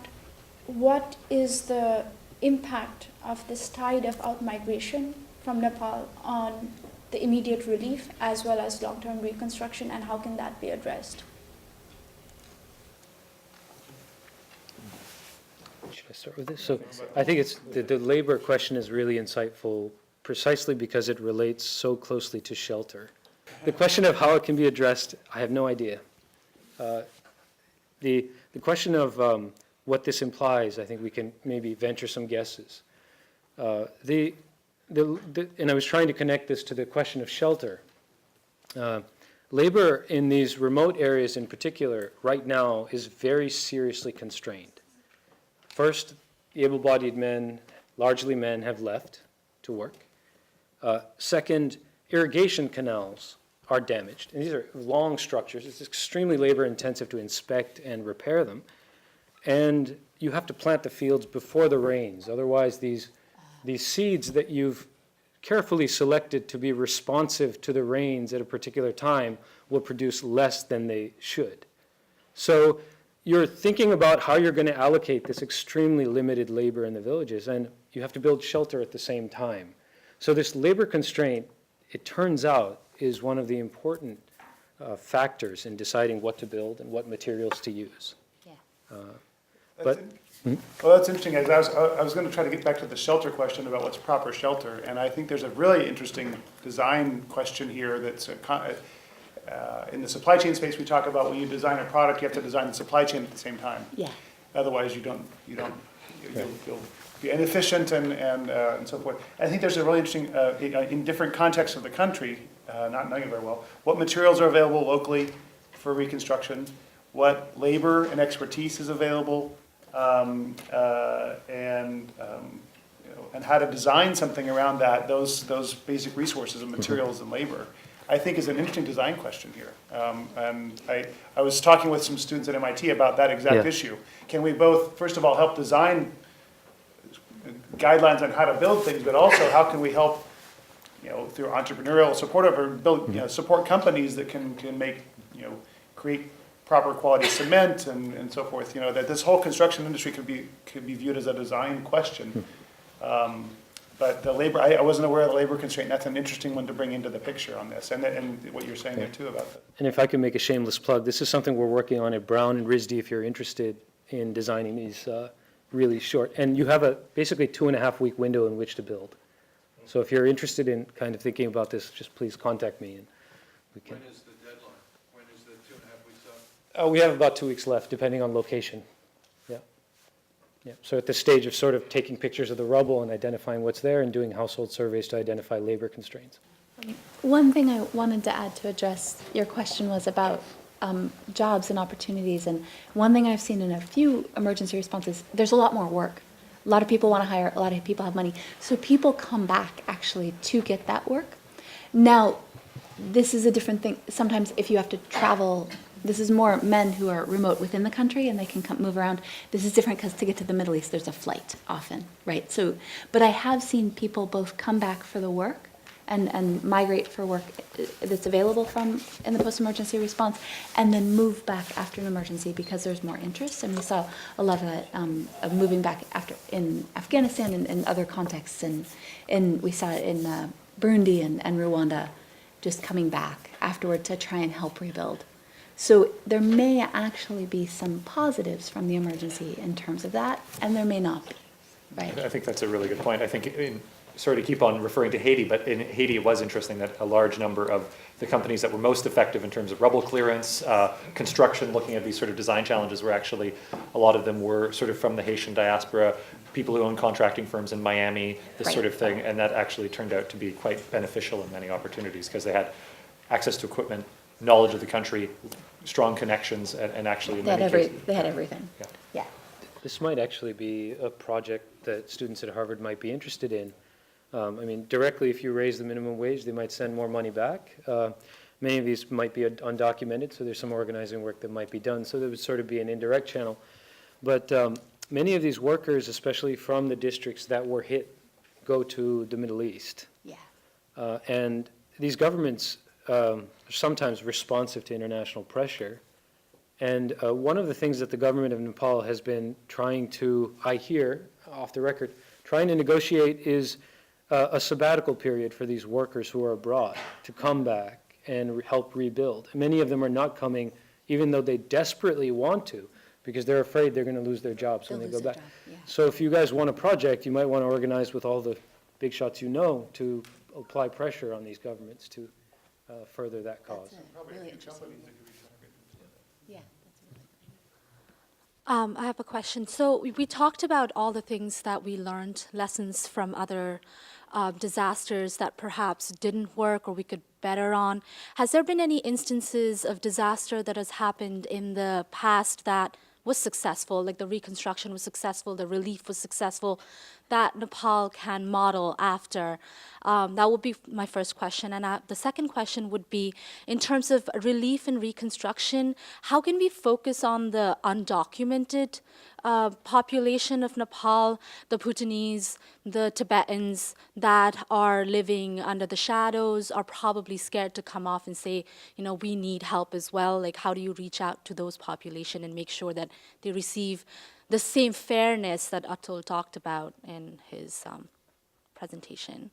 Speaker 13: what is the impact of this tide of out-migration from Nepal on the immediate relief as well as long-term reconstruction, and how can that be addressed?
Speaker 12: Should I start with this? So I think it's the labor question is really insightful precisely because it relates so closely to shelter. The question of how it can be addressed, I have no idea. The question of what this implies, I think we can maybe venture some guesses. And I was trying to connect this to the question of shelter. Labor in these remote areas in particular right now is very seriously constrained. First, the able-bodied men, largely men, have left to work. Second, irrigation canals are damaged. And these are long structures. It's extremely labor-intensive to inspect and repair them. And you have to plant the fields before the rains. Otherwise, these seeds that you've carefully selected to be responsive to the rains at a particular time will produce less than they should. So you're thinking about how you're going to allocate this extremely limited labor in the villages, and you have to build shelter at the same time. So this labor constraint, it turns out, is one of the important factors in deciding what to build and what materials to use.
Speaker 3: Well, that's interesting. I was going to try to get back to the shelter question about what's proper shelter, and I think there's a really interesting design question here that's in the supply chain space. We talk about when you design a product, you have to design the supply chain at the same time.
Speaker 10: Yeah.
Speaker 3: Otherwise, you'll be inefficient and so forth. I think there's a really interesting in different contexts of the country, not knowing it very well, what materials are available locally for reconstruction, what labor and expertise is available. And how to design something around that, those basic resources of materials and labor, I think is an interesting design question here. And I was talking with some students at MIT about that exact issue. Can we both, first of all, help design guidelines on how to build things, but also how can we help, through entrepreneurial support or build, support companies that can make, create proper quality cement and so forth, that this whole construction industry could be viewed as a design question. But the labor, I wasn't aware of the labor constraint. That's an interesting one to bring into the picture on this, and what you're saying there too about that.
Speaker 12: And if I can make a shameless plug, this is something we're working on at Brown and RISD if you're interested in designing these really short. And you have basically 2.5-week window in which to build. So if you're interested in kind of thinking about this, just please contact me and we can.
Speaker 14: When is the deadline? When is the 2.5 weeks up?
Speaker 12: We have about 2 weeks left, depending on location. Yeah. So at the stage of sort of taking pictures of the rubble and identifying what's there and doing household surveys to identify labor constraints.
Speaker 10: One thing I wanted to add to address your question was about jobs and opportunities. And one thing I've seen in a few emergency responses, there's a lot more work. A lot of people want to hire, a lot of people have money. So people come back actually to get that work. Now, this is a different thing. Sometimes if you have to travel, this is more men who are remote within the country and they can move around. This is different because to get to the Middle East, there's a flight often, right? So, but I have seen people both come back for the work and migrate for work that's available in the post-emergency response, and then move back after an emergency because there's more interest. And we saw a lot of that of moving back after in Afghanistan and in other contexts, and we saw it in Burundi and Rwanda, just coming back afterward to try and help rebuild. So there may actually be some positives from the emergency in terms of that, and there may not be, right?
Speaker 5: I think that's a really good point. I think
Speaker 6: sorry to keep on referring to Haiti, but in Haiti it was interesting that a large number of the companies that were most effective in terms of rubble clearance, construction, looking at these sort of design challenges were actually, a lot of them were sort of from the Haitian diaspora, people who own contracting firms in Miami, this sort of thing, and that actually turned out to be quite beneficial in many opportunities because they had access to equipment, knowledge of the country, strong connections, and actually in many cases.
Speaker 10: They had everything. Yeah.
Speaker 12: This might actually be a project that students at Harvard might be interested in. I mean, directly, if you raise the minimum wage, they might send more money back. Many of these might be undocumented, so there's some organizing work that might be done. So there would sort of be an indirect channel. But many of these workers, especially from the districts that were hit, go to the Middle East.
Speaker 10: Yeah.
Speaker 12: And these governments are sometimes responsive to international pressure. And one of the things that the government of Nepal has been trying to, I hear, off the record, trying to negotiate is a sabbatical period for these workers who are abroad to come back and help rebuild. Many of them are not coming, even though they desperately want to, because they're afraid they're going to lose their jobs when they go back. So if you guys want a project, you might want to organize with all the big shots you know to apply pressure on these governments to further that cause.
Speaker 10: Really interesting. Yeah.
Speaker 15: I have a question. So we talked about all the things that we learned, lessons from other disasters that perhaps didn't work or we could better on. Has there been any instances of disaster that has happened in the past that was successful, like the reconstruction was successful, the relief was successful, that Nepal can model after? That would be my first question. And the second question would be, in terms of relief and reconstruction, how can we focus on the undocumented population of Nepal, the Bhutanese, the Tibetans that are living under the shadows, are probably scared to come off and say, you know, we need help as well? Like, how do you reach out to those population and make sure that they receive the same fairness that Atul talked about in his presentation?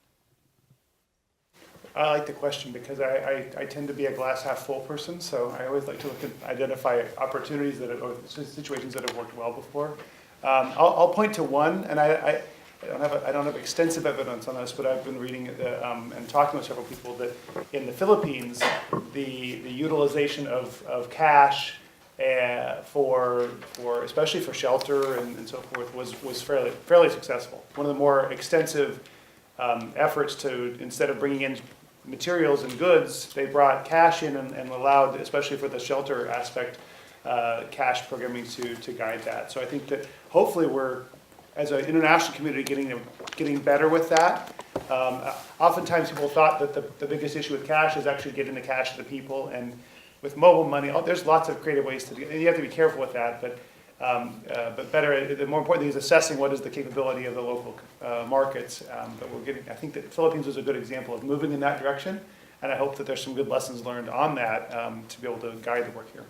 Speaker 3: I like the question because I tend to be a glass half full person, so I always like to look at, identify opportunities that have, or situations that have worked well before. I'll point to one, and I don't have extensive evidence on this, but I've been reading and talking with several people that in the Philippines, the utilization of cash for especially for shelter and so forth was fairly successful. One of the more extensive efforts to, instead of bringing in materials and goods, they brought cash in and allowed, especially for the shelter aspect, cash programming to guide that. So I think that hopefully we're, as an international community, getting better with that. Oftentimes people thought that the biggest issue with cash is actually getting the cash to the people, and with mobile money, there's lots of creative ways to do it, and you have to be careful with that, but better, the more important thing is assessing what is the capability of the local markets. But I think that the Philippines was a good example of moving in that direction, and I hope that there's some good lessons learned on that to be able to guide the work here.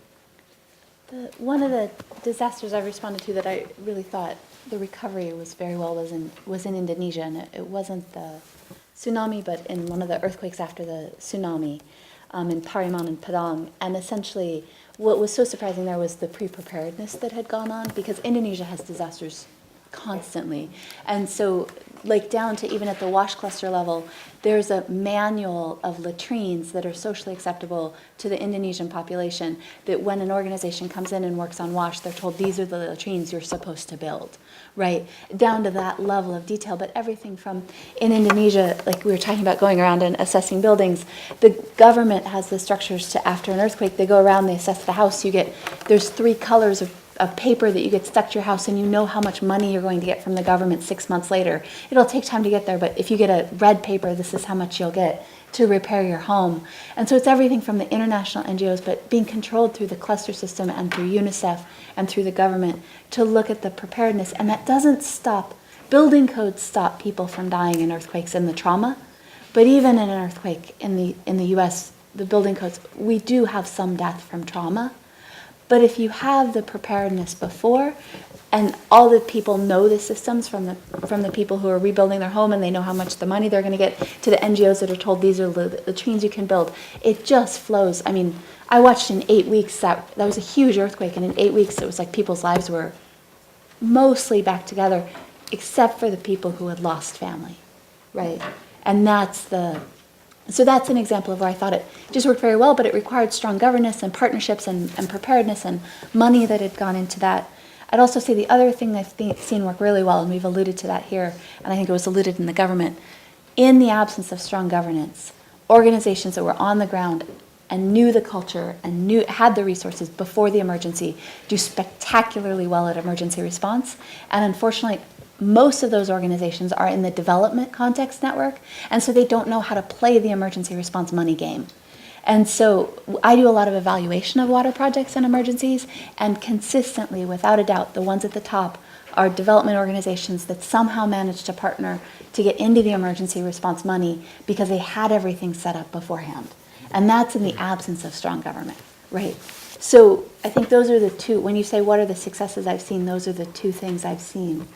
Speaker 10: One of the disasters I responded to that I really thought the recovery was very well was in Indonesia, and it wasn't the tsunami, but in one of the earthquakes after the tsunami in Pariman and Padang. And essentially, what was so surprising there was the pre-preparedness that had gone on, because Indonesia has disasters constantly. And so, like down to even at the wash cluster level, there's a manual of latrines that are socially acceptable to the Indonesian population, that when an organization comes in and works on wash, they're told these are the latrines you're supposed to build, right? Down to that level of detail. But everything from, in Indonesia, like we were talking about going around and assessing buildings, the government has the structures to, after an earthquake, they go around, they assess the house, there's 3 colors of paper that you get stuck to your house, and you know how much money you're going to get from the government 6 months later. It'll take time to get there, but if you get a red paper, this is how much you'll get to repair your home. And so it's everything from the international NGOs, but being controlled through the cluster system and through UNICEF and through the government to look at the preparedness. And that doesn't stop. Building codes stop people from dying in earthquakes and the trauma, but even in an earthquake in the US, the building codes, we do have some death from trauma. But if you have the preparedness before, and all the people know the systems from the people who are rebuilding their home, and they know how much the money they're going to get, to the NGOs that are told these are the latrines you can build, it just flows. I mean, I watched in 8 weeks, that was a huge earthquake, and in 8 weeks it was like people's lives were mostly back together, except for the people who had lost family. right? And that's an example of where I thought it just worked very well, but it required strong governance and partnerships and preparedness and money that had gone into that. I'd also say the other thing I've seen work really well, and we've alluded to that here, and I think it was alluded in the government, in the absence of strong governance, organizations that were on the ground and knew the culture and had the resources before the emergency do spectacularly well at emergency response. And unfortunately, most of those organizations are in the development context network, and so they don't know how to play the emergency response money game. And so I do a lot of evaluation of water projects and emergencies, and consistently, without a doubt, the ones at the top are development organizations that somehow managed to partner to get into the emergency response money because they had everything set up beforehand. And that's in the absence of strong government, right? So I think those are the two, when you say what are the successes I've seen, those are the two things I've seen.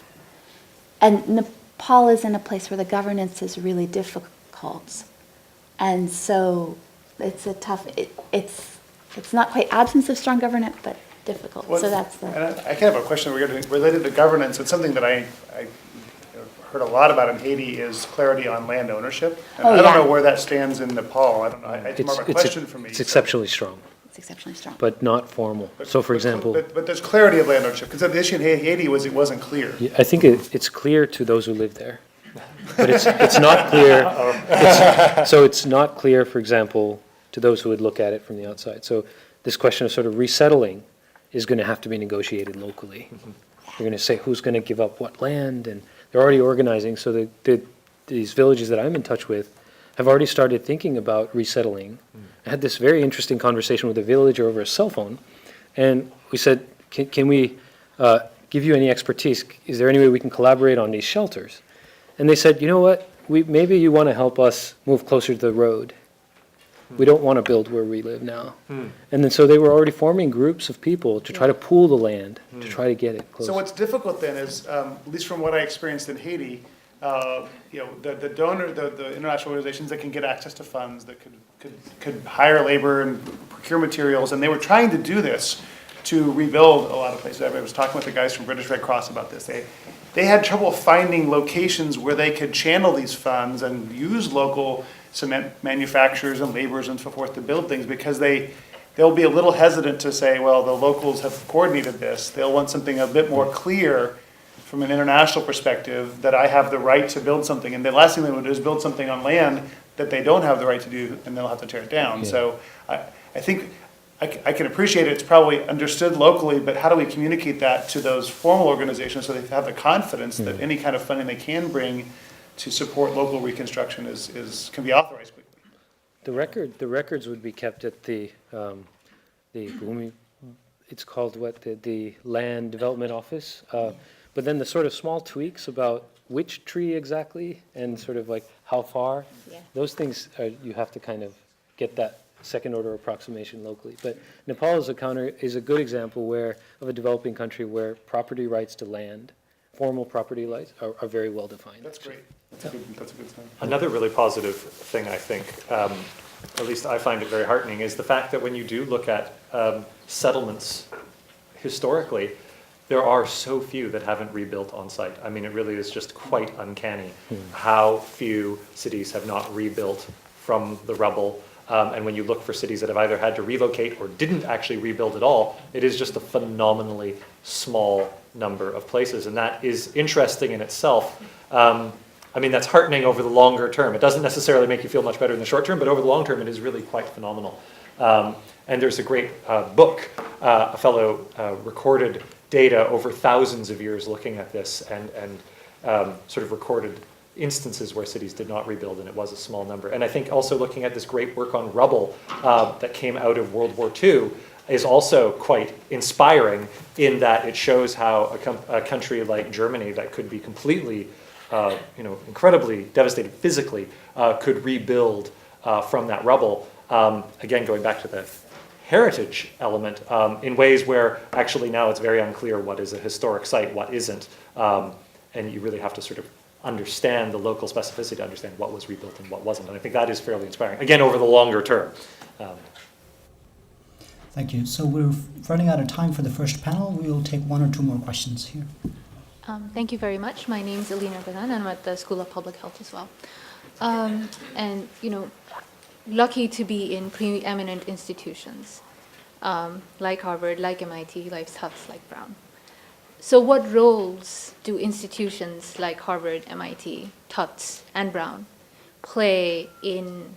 Speaker 10: And Nepal is in a place where the governance is really difficult. And so it's a tough, it's not quite absence of strong government, but difficult.
Speaker 3: Well,
Speaker 10: so that's the...
Speaker 3: And I kind of have a question related to governance. It's something that I heard a lot about in Haiti is clarity on land ownership. And I don't know where that stands in Nepal. I don't know. It's more of a question for me.
Speaker 12: It's exceptionally strong.
Speaker 10: It's exceptionally strong.
Speaker 12: But not formal. So for example...
Speaker 3: But there's clarity of land ownership, because the issue in Haiti was it wasn't clear.
Speaker 12: Yeah, I think it's clear to those who live there. But it's not clear. So it's not clear, for example, to those who would look at it from the outside. So this question of sort of resettling is going to have to be negotiated locally. You're going to say who's going to give up what land, and they're already organizing. So these villages that I'm in touch with have already started thinking about resettling. I had this very interesting conversation with a villager over a cell phone, and we said, can we give you any expertise? Is there any way we can collaborate on these shelters? And they said, you know what, maybe you want to help us move closer to the road. We don't want to build where we live now. And then so they were already forming groups of people to try to pool the land, to try to get it closer.
Speaker 3: So what's difficult then is, at least from what I experienced in Haiti, the donor, the international organizations that can get access to funds, that could hire labor and procure materials, and they were trying to do this to rebuild a lot of places. I was talking with the guys from British Red Cross about this. They had trouble finding locations where they could channel these funds and use local cement manufacturers and laborers and so forth to build things, because they'll be a little hesitant to say, well, the locals have coordinated this. They'll want something a bit more clear from an international perspective, that I have the right to build something. And the last thing they would do is build something on land that they don't have the right to do, and they'll have to tear it down.
Speaker 12: Yeah.
Speaker 3: So I think I can appreciate it. It's probably understood locally, but how do we communicate that to those formal organizations so they have the confidence that any kind of funding they can bring to support local reconstruction can be authorized quickly?
Speaker 12: The records would be kept at the it's called the Land Development Office. But then the sort of small tweaks about which tree exactly and sort of like how far, those things you have to kind of get that second order approximation locally. But Nepal is a good example of a developing country where property rights to land, formal property rights, are very well defined.
Speaker 3: That's great. That's a good sign.
Speaker 6: Another really positive thing, I think, at least I find it very heartening, is the fact that when you do look at settlements historically, there are so few that haven't rebuilt on site. I mean, it really is just quite uncanny how few cities have not rebuilt from the rubble. And when you look for cities that have either had to relocate or didn't actually rebuild at all, it is just a phenomenally small number of places. And that is interesting in itself. I mean, that's heartening over the longer term. It doesn't necessarily make you feel much better in the short term, but over the long term, it is really quite phenomenal. And there's a great book, a fellow recorded data over thousands of years looking at this and sort of recorded instances where cities did not rebuild, and it was a small number. And I think also looking at this great work on rubble that came out of World War II is also quite inspiring in that it shows how a country like Germany that could be completely, incredibly devastated physically, could rebuild from that rubble. Again, going back to the heritage element, in ways where actually now it's very unclear what is a historic site, what isn't, and you really have to sort of understand the local specificity to understand what was rebuilt and what wasn't. And I think that is fairly inspiring, again, over the longer term.
Speaker 2: Thank you. So we're running out of time for the first panel. We will take one or two more questions here.
Speaker 16: Thank you very much. My name is Alina Gadan, and I'm at the School of Public Health as well. And, you know, lucky to be in preeminent institutions like Harvard, like MIT, like Tufts, like Brown. So what roles do institutions like Harvard, MIT, Tufts, and Brown play in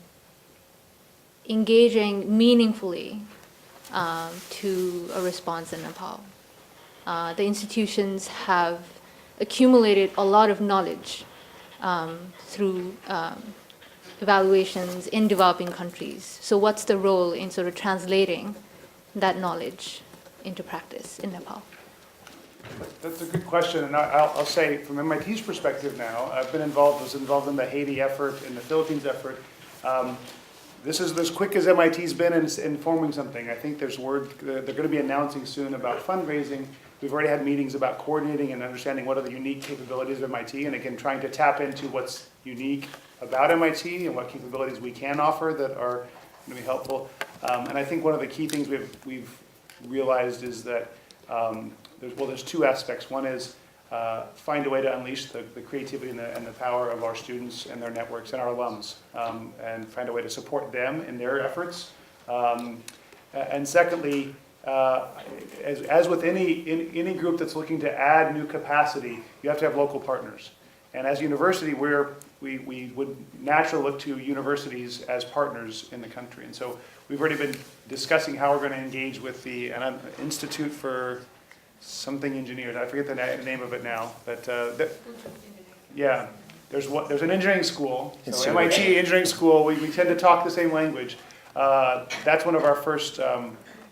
Speaker 16: engaging meaningfully to a response in Nepal? The institutions have accumulated a lot of knowledge through evaluations in developing countries. So what's the role in sort of translating that knowledge into practice in Nepal?
Speaker 3: That's a good question, and I'll say from MIT's perspective now, I've been was involved in the Haiti effort, in the Philippines effort. This is as quick as MIT's been in forming something. I think there's word, they're going to be announcing soon about fundraising. We've already had meetings about coordinating and understanding what are the unique capabilities of MIT, and again, trying to tap into what's unique about MIT and what capabilities we can offer that are going to be helpful. And I think one of the key things we've realized is that there's two aspects. One is find a way to unleash the creativity and the power of our students and their networks and our alums, and find a way to support them in their efforts. And secondly, as with any group that's looking to add new capacity, you have to have local partners. And as a university, we would naturally look to universities as partners in the country. And so we've already been discussing how we're going to engage with the Institute for something engineers. I forget the name of it now, but yeah, there's an engineering school. So MIT engineering school. We tend to talk the same language. That's one of our first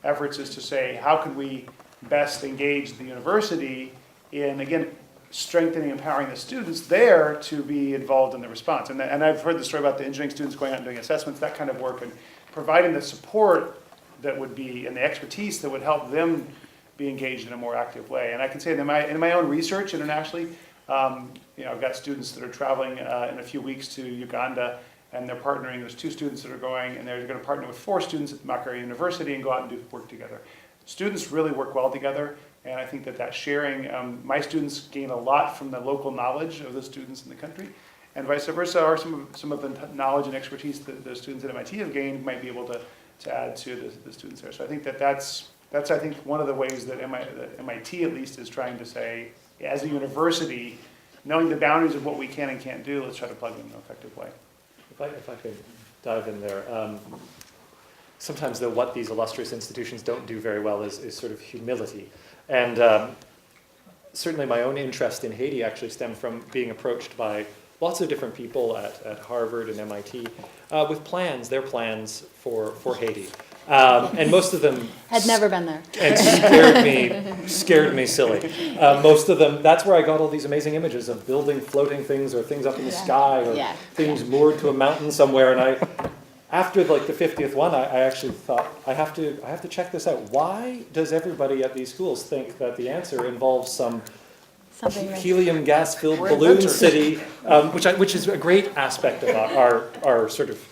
Speaker 3: efforts, is to say how can we best engage the university in, again, strengthening and empowering the students there to be involved in the response. And I've heard the story about the engineering students going out and doing assessments, that kind of work, and providing the support that would be, and the expertise that would help them be engaged in a more active way. And I can say in my own research internationally, I've got students that are traveling in a few weeks to Uganda, and they're partnering. There's 2 students that are going, and they're going to partner with 4 students at Acharya University and go out and do work together. Students really work well together, and I think that sharing, my students gain a lot from the local knowledge of the students in the country, and vice versa, are some of the knowledge and expertise that the students at MIT have gained might be able to add to the students there. So I think that's I think one of the ways that MIT at least is trying to say, as a university, knowing the boundaries of what we can and can't do, let's try to plug in an effective way.
Speaker 6: If I could dive in there. Sometimes, though, what these illustrious institutions don't do very well is sort of humility. And certainly my own interest in Haiti actually stemmed from being approached by lots of different people at Harvard and MIT with their plans for Haiti. And most of them
Speaker 10: had never been there
Speaker 6: and scared me silly. Most of them, that's where I got all these amazing images of building floating things, or things up in the sky, or things moored to a mountain somewhere. And after the 50th one, I actually thought, I have to check this out. Why does everybody at these schools think that the answer involves some helium gas-filled balloon city, which is a great aspect of our sort of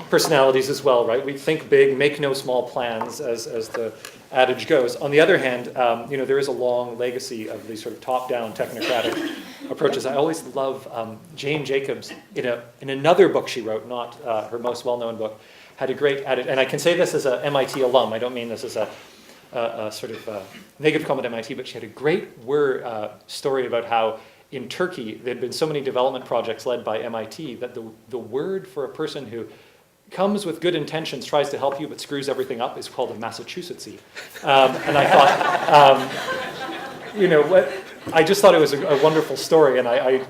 Speaker 6: personalities as well, right? We think big, make no small plans, as the adage goes. On the other hand, there is a long legacy of these sort of top-down technocratic approaches. I always love Jane Jacobs, in another book she wrote, not her most well-known book, had a great adage, and I can say this as an MIT alum, I don't mean this as a sort of negative comment at MIT, but she had a great story about how in Turkey there had been so many development projects led by MIT that the word for a person who comes with good intentions, tries to help you, but screws everything up is called a Massachusettsy. And I thought, I just thought it was a wonderful story, and I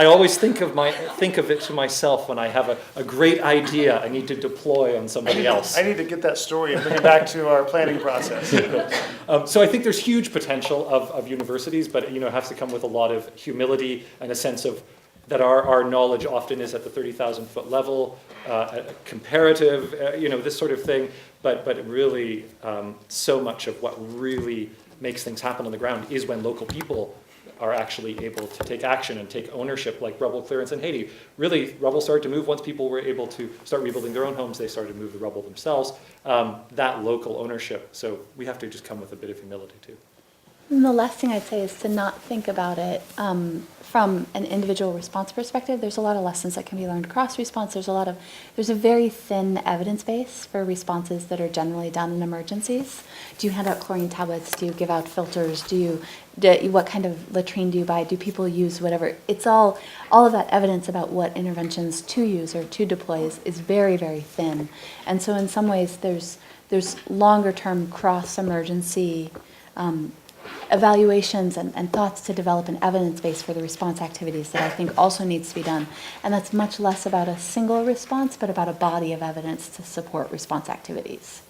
Speaker 6: always think of it to myself when I have a great idea I need to deploy on somebody else.
Speaker 3: I need to get that story and bring it back to our planning process.
Speaker 6: So I think there's huge potential of universities, but it has to come with a lot of humility and a sense of that our knowledge often is at the 30,000 foot level, comparative, this sort of thing, but really so much of what really makes things happen on the ground is when local people are actually able to take action and take ownership, like rubble clearance in Haiti. Really, rubble started to move once people were able to start rebuilding their own homes. They started to move the rubble themselves. That local ownership. So we have to just come with a bit of humility too.
Speaker 10: And the last thing I'd say is to not think about it from an individual response perspective. There's a lot of lessons that can be learned cross-response. There's a very thin evidence base for responses that are generally done in emergencies. Do you hand out chlorine tablets? Do you give out filters? What kind of latrine do you buy? Do people use whatever? It's all of that evidence about what interventions to use or to deploy is very, very thin. And so in some ways there's longer-term cross-emergency evaluations and thoughts to develop an evidence base for the response activities that I think also needs to be done. And that's much less about a single response, but about a body of evidence to support response activities,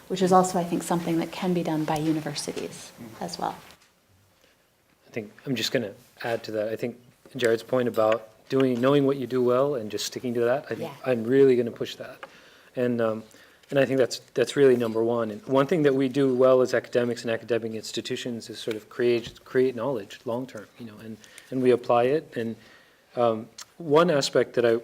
Speaker 10: which is also, I think, something that can be done by universities as well.
Speaker 12: I think I'm just going to add to that. I think Jarrod's point about knowing what you do well and just sticking to that, I'm really going to push that. And I think that's really number one. And one thing that we do well as academics and academic institutions is sort of create knowledge long term, and we apply it. And one aspect that I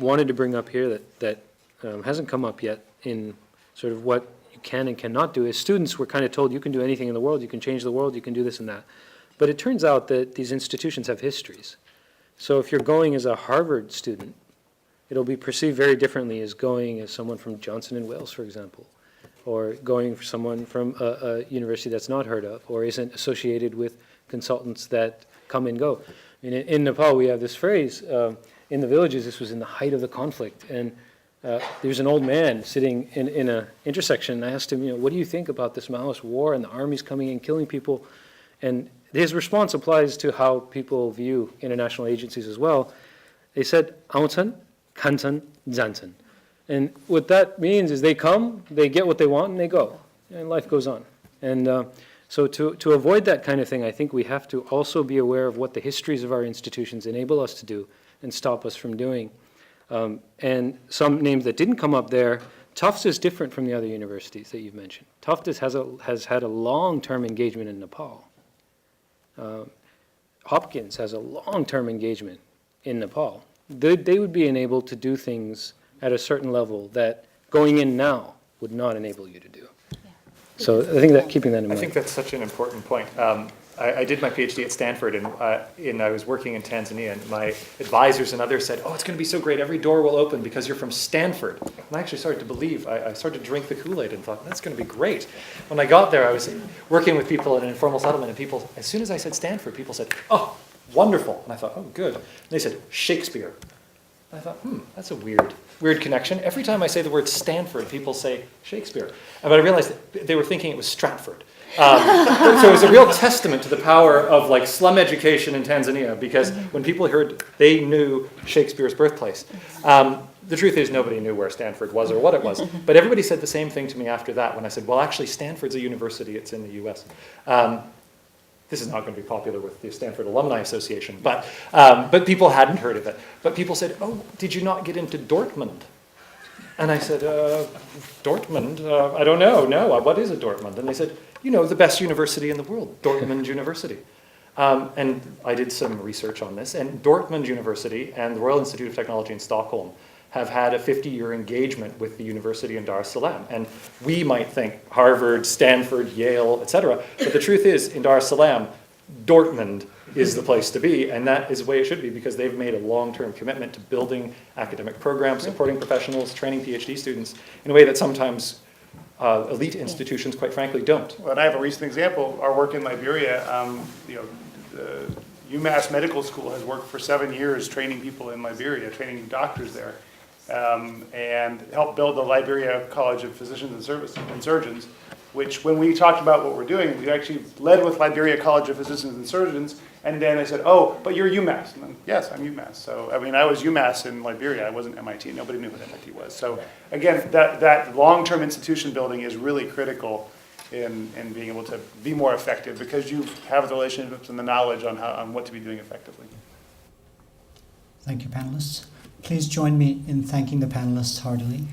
Speaker 12: wanted to bring up here that hasn't come up yet in sort of what you can and cannot do is students were kind of told you can do anything in the world, you can change the world, you can do this and that. But it turns out that these institutions have histories. So if you're going as a Harvard student, it'll be perceived very differently as going as someone from Johnson & Wales, for example, or going for someone from a university that's not heard of or isn't associated with consultants that come and go. In Nepal, we have this phrase, in the villages, this was in the height of the conflict, and there's an old man sitting in an intersection, and I asked him, what do you think about this Maoist war and the armies coming in, killing people? And his response applies to how people view international agencies as well. They said, "Auntan, Kantan, Zantan." And what that means is they come, they get what they want, and they go. And life goes on. And so to avoid that kind of thing, I think we have to also be aware of what the histories of our institutions enable us to do and stop us from doing. And some names that didn't come up there, Tufts is different from the other universities that you've mentioned. Tufts has had a long-term engagement in Nepal. Hopkins has a long-term engagement in Nepal. They would be enabled to do things at a certain level that going in now would not enable you to do. So I think that keeping that in mind.
Speaker 6: I think that's such an important point. I did my PhD at Stanford, and I was working in Tanzania, and my advisors and others said, "Oh, it's going to be so great. Every door will open because you're from Stanford." And I actually started to believe. I started to drink the Kool-Aid and thought, that's going to be great. When I got there, I was working with people in an informal settlement, and people, as soon as I said Stanford, people said, "Oh, wonderful." And I thought, "Oh, good." And they said, "Shakespeare." And I thought, that's a weird connection. Every time I say the word Stanford, people say Shakespeare. But I realized that they were thinking it was Stratford. So it was a real testament to the power of like slum education in Tanzania, because when people heard, they knew Shakespeare's birthplace. The truth is nobody knew where Stanford was or what it was. But everybody said the same thing to me after that when I said, well, actually, Stanford's a university. It's in the U.S. This is not going to be popular with the Stanford Alumni Association, but people hadn't heard of it. But people said, "Oh, did you not get into Dortmund?" And I said, "Dortmund? I don't know. No, what is a Dortmund?" And they said, the best university in the world, Dortmund University. And I did some research on this, and Dortmund University and the Royal Institute of Technology in Stockholm have had a 50-year engagement with the university in Dar es Salaam. And we might think Harvard, Stanford, Yale, etc. But the truth is, in Dar es Salaam, Dortmund is the place to be, and that is the way it should be, because they've made a long-term commitment to building academic programs, supporting professionals, training PhD students in a way that sometimes elite institutions, quite frankly, don't.
Speaker 3: Well, and I have a recent example. Our work in Liberia, the UMass Medical School has worked for 7 years training people in Liberia, training doctors there, and helped build the Liberia College of Physicians and Surgeons, which when we talked about what we're doing, we actually led with Liberia College of Physicians and Surgeons, and then I said, "Oh, but you're UMass." And then, yes, I'm UMass. So, I mean, I was UMass in Liberia. I wasn't MIT. Nobody knew what MIT was. So, again, that long-term institution building is really critical in being able to be more effective, because you have the relationships and the knowledge on what to be doing effectively.
Speaker 2: Thank you, panelists. Please join me in thanking the panelists heartily.